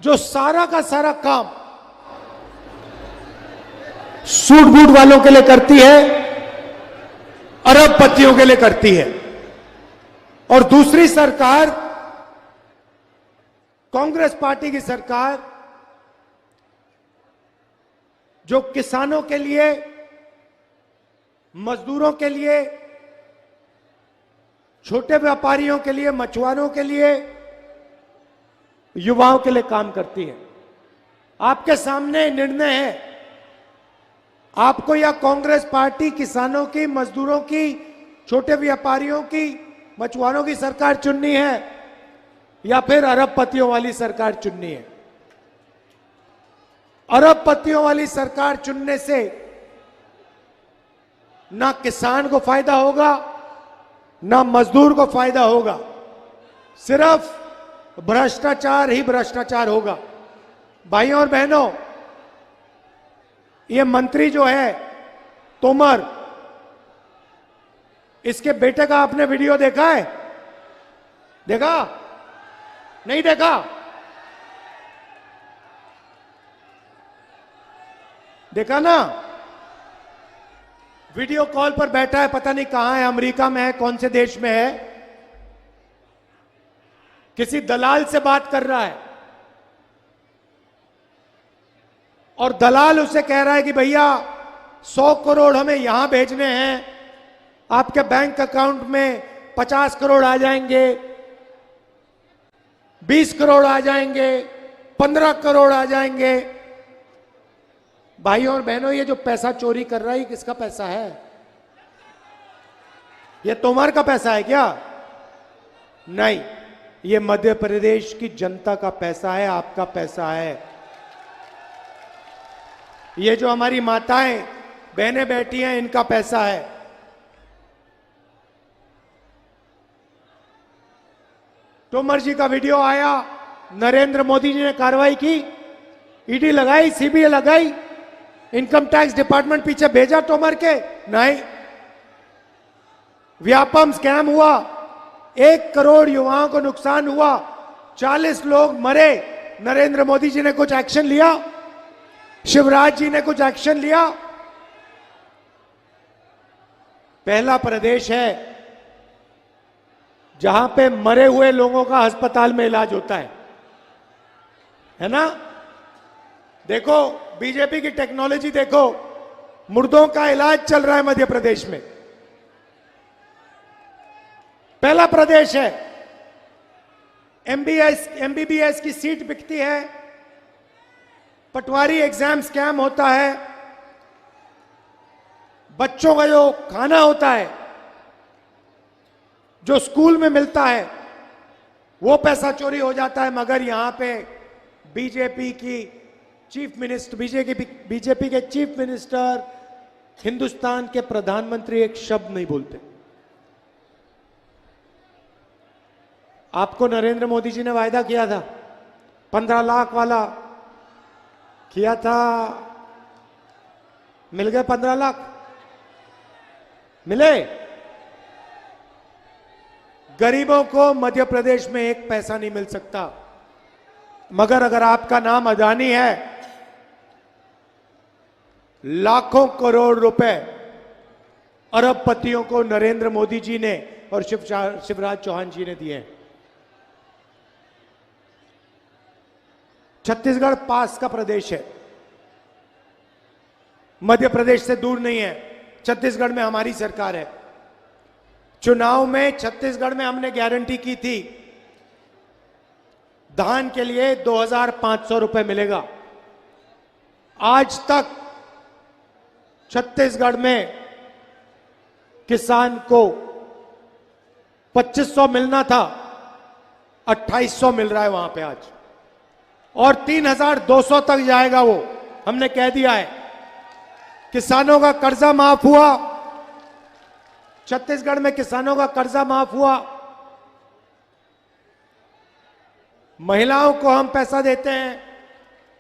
जो सारा का सारा काम सूट बूट वालों के लिए करती है, अरबपतियों के लिए करती है, और दूसरी सरकार कांग्रेस पार्टी की सरकार जो किसानों के लिए, मजदूरों के लिए, छोटे व्यापारियों के लिए, मछुआरों के लिए, युवाओं के लिए काम करती है। आपके सामने निर्णय है, आपको या कांग्रेस पार्टी किसानों की, मजदूरों की, छोटे व्यापारियों की, मछुआरों की सरकार चुननी है या फिर अरबपतियों वाली सरकार चुननी है। अरबपतियों वाली सरकार चुनने से ना किसान को फायदा होगा, ना मजदूर को फायदा होगा, सिर्फ भ्रष्टाचार ही भ्रष्टाचार होगा। भाइयों और बहनों, ये मंत्री जो है तोमर, इसके बेटे का आपने वीडियो देखा है? देखा? नहीं देखा? देखा ना? वीडियो कॉल पर बैठा है, पता नहीं कहां है, अमेरिका में है, कौन से देश में है, किसी दलाल से बात कर रहा है और दलाल उसे कह रहा है कि भैया 100 करोड़ हमें यहां भेजने हैं, आपके बैंक अकाउंट में 50 करोड़ आ जाएंगे, 20 करोड़ आ जाएंगे, 15 करोड़ आ जाएंगे। भाइयों और बहनों, ये जो पैसा चोरी कर रहा है, किसका पैसा है? ये तोमर का पैसा है क्या? नहीं, ये मध्य प्रदेश की जनता का पैसा है, आपका पैसा है। ये जो हमारी माताएं बहनें बैठी हैं, इनका पैसा है। तोमर जी का वीडियो आया, नरेंद्र मोदी जी ने कार्रवाई की, ईडी लगाई, सीबीआई लगाई, इनकम टैक्स डिपार्टमेंट पीछे भेजा तोमर के? नहीं। व्यापम स्कैम हुआ, 1 करोड़ युवाओं को नुकसान हुआ, 40 लोग मरे, नरेंद्र मोदी जी ने कुछ एक्शन लिया? शिवराज जी ने कुछ एक्शन लिया? पहला प्रदेश है जहां पे मरे हुए लोगों का अस्पताल में इलाज होता है ना? देखो, बीजेपी की टेक्नोलॉजी देखो, मुर्दों का इलाज चल रहा है मध्य प्रदेश में। पहला प्रदेश है। एमबीबीएस की सीट बिकती है, पटवारी एग्जाम स्कैम होता है, बच्चों का जो खाना होता है, जो स्कूल में मिलता है, वो पैसा चोरी हो जाता है। मगर यहां पे बीजेपी की चीफ मिनिस्टर, बीजेपी के चीफ मिनिस्टर, हिंदुस्तान के प्रधानमंत्री एक शब्द नहीं बोलते। आपको नरेंद्र मोदी जी ने वायदा किया था, 15 लाख वाला किया था, मिल गए 15 लाख? मिले? गरीबों को मध्य प्रदेश में एक पैसा नहीं मिल सकता, मगर अगर आपका नाम अदानी है, लाखों करोड़ रुपए अरबपतियों को नरेंद्र मोदी जी ने और शिवराज चौहान जी ने दिए। छत्तीसगढ़ पास का प्रदेश है, मध्य प्रदेश से दूर नहीं है। छत्तीसगढ़ में हमारी सरकार है। चुनाव में छत्तीसगढ़ में हमने गारंटी की थी, धान के लिए 2500 रुपए मिलेगा। आज तक छत्तीसगढ़ में किसान को 2500 मिलना था, 2800 मिल रहा है वहां पे आज, और 3200 तक जाएगा वो, हमने कह दिया है। किसानों का कर्जा माफ हुआ, छत्तीसगढ़ में किसानों का कर्जा माफ हुआ। महिलाओं को हम पैसा देते हैं,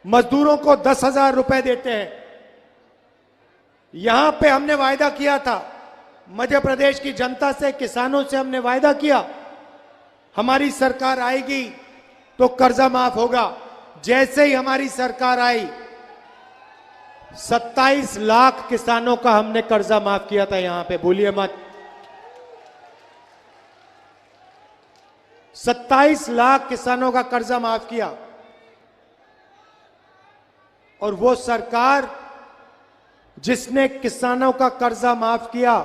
मजदूरों को 10,000 रुपए देते हैं। यहां पे हमने वायदा किया था, मध्य प्रदेश की जनता से, किसानों से हमने वायदा किया, हमारी सरकार आएगी तो कर्जा माफ होगा। जैसे ही हमारी सरकार आई, 27 लाख किसानों का हमने कर्जा माफ किया था। यहां पे भूलिए मत, 27 लाख किसानों का कर्जा माफ किया। और वो सरकार जिसने किसानों का कर्जा माफ किया,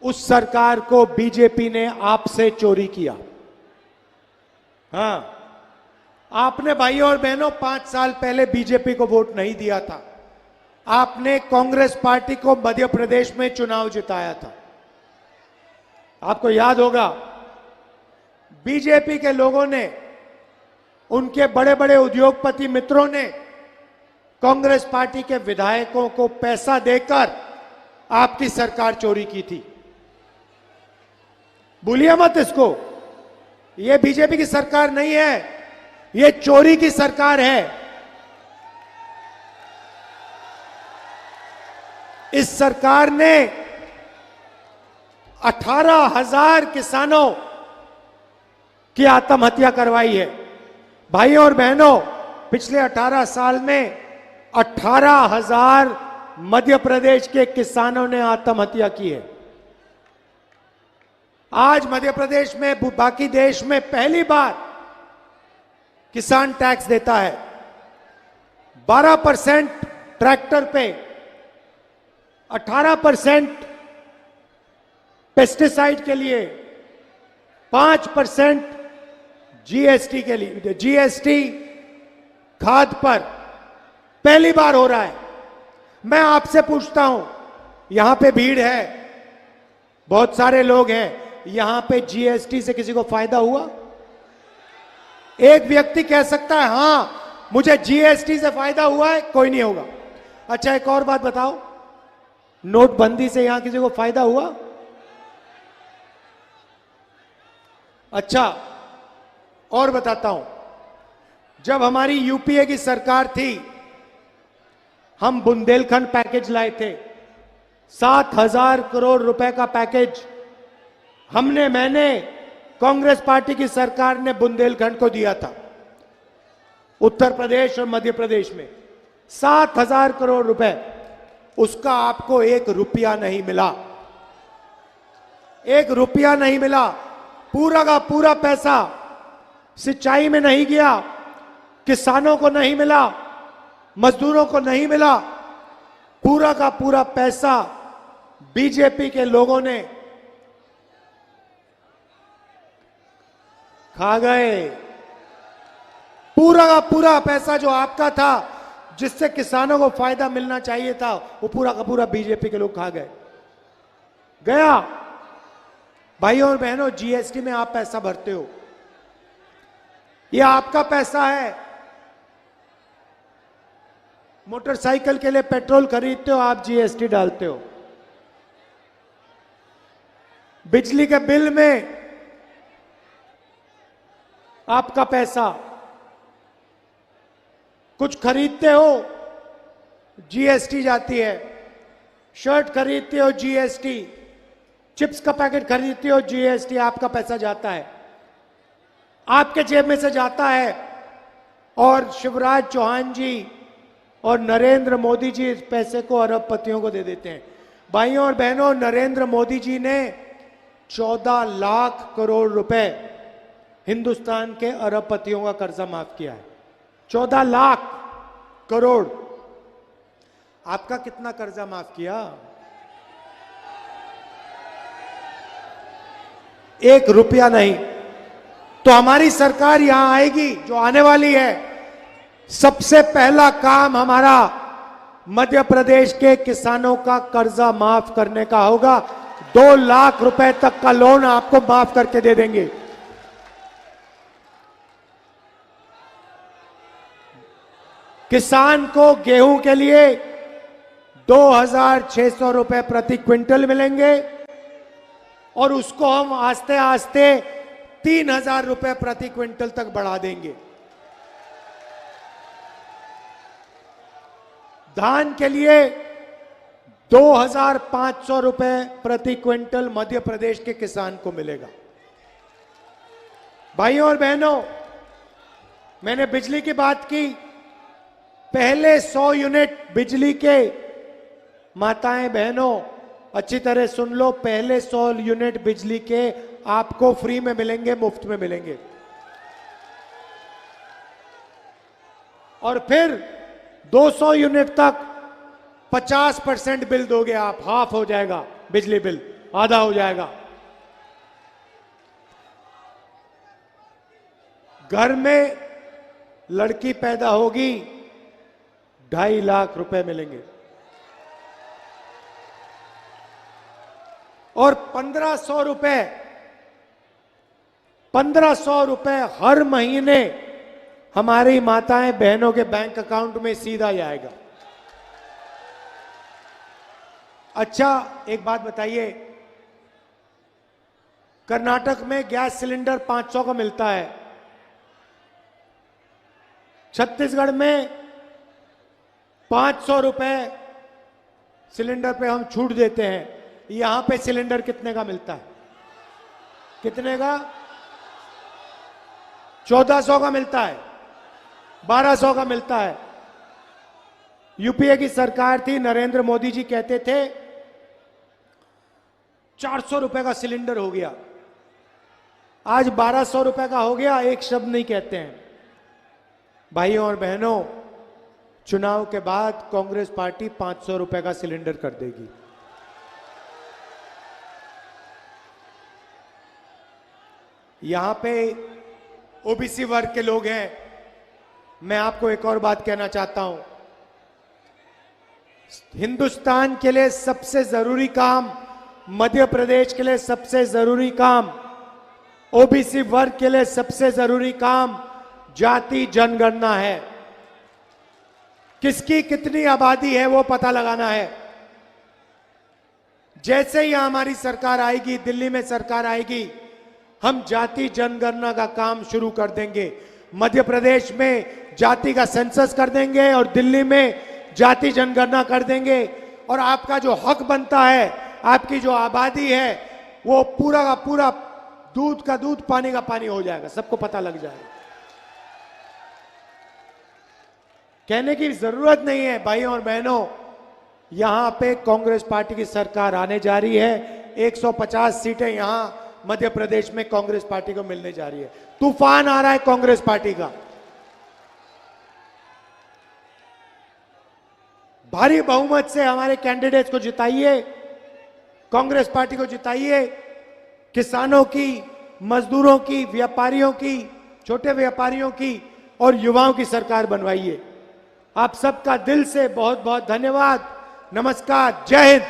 उस सरकार को बीजेपी ने आपसे चोरी किया। हां, आपने भाइयों और बहनों 5 साल पहले बीजेपी को वोट नहीं दिया था। आपने कांग्रेस पार्टी को मध्य प्रदेश में चुनाव जिताया था। आपको याद होगा, बीजेपी के लोगों ने, उनके बड़े बड़े उद्योगपति मित्रों ने कांग्रेस पार्टी के विधायकों को पैसा देकर आपकी सरकार चोरी की थी। भूलिए मत इसको, यह बीजेपी की सरकार नहीं है, ये चोरी की सरकार है। इस सरकार ने 18,000 किसानों की आत्महत्या करवाई है। भाइयों और बहनों, पिछले 18 साल में 18,000 मध्य प्रदेश के किसानों ने आत्महत्या की है। आज मध्य प्रदेश में, बाकी देश में पहली बार किसान टैक्स देता है। 12% ट्रैक्टर पे, 18% पेस्टिसाइड के लिए, 5% जीएसटी के लिए, जीएसटी खाद पर पहली बार हो रहा है। मैं आपसे पूछता हूं, यहां पे भीड़ है, बहुत सारे लोग हैं, यहां पे जीएसटी से किसी को फायदा हुआ? एक व्यक्ति कह सकता है हां मुझे जीएसटी से फायदा हुआ है? कोई नहीं होगा। अच्छा, एक और बात बताओ, नोटबंदी से यहां किसी को फायदा हुआ? अच्छा, और बताता हूं, जब हमारी यूपीए की सरकार थी, हम बुंदेलखंड पैकेज लाए थे, 7,000 करोड़ रुपए का पैकेज मैंने कांग्रेस पार्टी की सरकार ने बुंदेलखंड को दिया था। उत्तर प्रदेश और मध्य प्रदेश में 7,000 करोड़ रुपए, उसका आपको 1 रुपया नहीं मिला। 1 रुपया नहीं मिला। पूरा का पूरा पैसा सिंचाई में नहीं गया, किसानों को नहीं मिला, मजदूरों को नहीं मिला। पूरा का पूरा पैसा बीजेपी के लोगों ने खा गए। पूरा का पूरा पैसा जो आपका था, जिससे किसानों को फायदा मिलना चाहिए था, वो पूरा का पूरा बीजेपी के लोग खा गए। गया। भाइयों और बहनों, जीएसटी में आप पैसा भरते हो, ये आपका पैसा है। मोटरसाइकिल के लिए पेट्रोल खरीदते हो, आप जीएसटी डालते हो। बिजली के बिल में आपका पैसा, कुछ खरीदते हो जीएसटी जाती है, शर्ट खरीदते हो जीएसटी, चिप्स का पैकेट खरीदते हो जीएसटी, आपका पैसा जाता है, आपके जेब में से जाता है। और शिवराज चौहान जी और नरेंद्र मोदी जी इस पैसे को अरबपतियों को दे देते हैं। भाइयों और बहनों, नरेंद्र मोदी जी ने 14 लाख करोड़ रुपए हिंदुस्तान के अरबपतियों का कर्जा माफ किया है। 14 लाख करोड़। आपका कितना कर्जा माफ किया? 1 रुपया नहीं। तो हमारी सरकार यहां आएगी, जो आने वाली है, सबसे पहला काम हमारा मध्य प्रदेश के किसानों का कर्जा माफ करने का होगा। 2 लाख रुपए तक का लोन आपको माफ करके दे देंगे। किसान को गेहूं के लिए 2,600 रुपए प्रति क्विंटल मिलेंगे और उसको हम आस्ते आस्ते 3,000 रुपए प्रति क्विंटल तक बढ़ा देंगे। धान के लिए 2,500 रुपए प्रति क्विंटल मध्य प्रदेश के किसान को मिलेगा। भाइयों और बहनों, मैंने बिजली की बात की। पहले 100 यूनिट बिजली के, माताएं बहनों अच्छी तरह सुन लो, पहले 100 यूनिट बिजली के आपको फ्री में मिलेंगे, मुफ्त में मिलेंगे। और फिर 200 यूनिट तक 50% बिल दोगे आप, हाफ हो जाएगा बिजली बिल, आधा हो जाएगा। घर में लड़की पैदा होगी, 2.5 लाख रुपए मिलेंगे। और 1,500 रुपए हर महीने हमारी माताएं बहनों के बैंक अकाउंट में सीधा जाएगा। अच्छा, एक बात बताइए, कर्नाटक में गैस सिलेंडर 500 का मिलता है, छत्तीसगढ़ में 500 रुपए सिलेंडर पे हम छूट देते हैं। यहां पे सिलेंडर कितने का मिलता है? कितने का? 1400 का मिलता है, 1200 का मिलता है। यूपीए की सरकार थी, नरेंद्र मोदी जी कहते थे 400 रुपए का सिलेंडर हो गया, आज 1200 रुपए का हो गया, एक शब्द नहीं कहते हैं। भाइयों और बहनों, चुनाव के बाद कांग्रेस पार्टी 500 रुपए का सिलेंडर कर देगी। यहां पे ओबीसी वर्ग के लोग हैं। मैं आपको एक और बात कहना चाहता हूं, हिंदुस्तान के लिए सबसे जरूरी काम, मध्य प्रदेश के लिए सबसे जरूरी काम, ओबीसी वर्ग के लिए सबसे जरूरी काम जाति जनगणना है। किसकी कितनी आबादी है वो पता लगाना है। जैसे ही हमारी सरकार आएगी, दिल्ली में सरकार आएगी, हम जाति जनगणना का काम शुरू कर देंगे। मध्य प्रदेश में जाति का सेंसस कर देंगे और दिल्ली में जाति जनगणना कर देंगे। और आपका जो हक बनता है, आपकी जो आबादी है, वो पूरा का पूरा दूध का दूध, पानी का पानी हो जाएगा, सबको पता लग जाएगा। कहने की जरूरत नहीं है। भाइयों और बहनों, यहां पे कांग्रेस पार्टी की सरकार आने जा रही है। 150 सीटें यहां मध्य प्रदेश में कांग्रेस पार्टी को मिलने जा रही है। तूफान आ रहा है कांग्रेस पार्टी का। भारी बहुमत से हमारे कैंडिडेट्स को जिताइए, कांग्रेस पार्टी को जिताइए। किसानों की, मजदूरों की, व्यापारियों की, छोटे व्यापारियों की और युवाओं की सरकार बनवाइए। आप सबका दिल से बहुत बहुत धन्यवाद। नमस्कार, जय हिंद।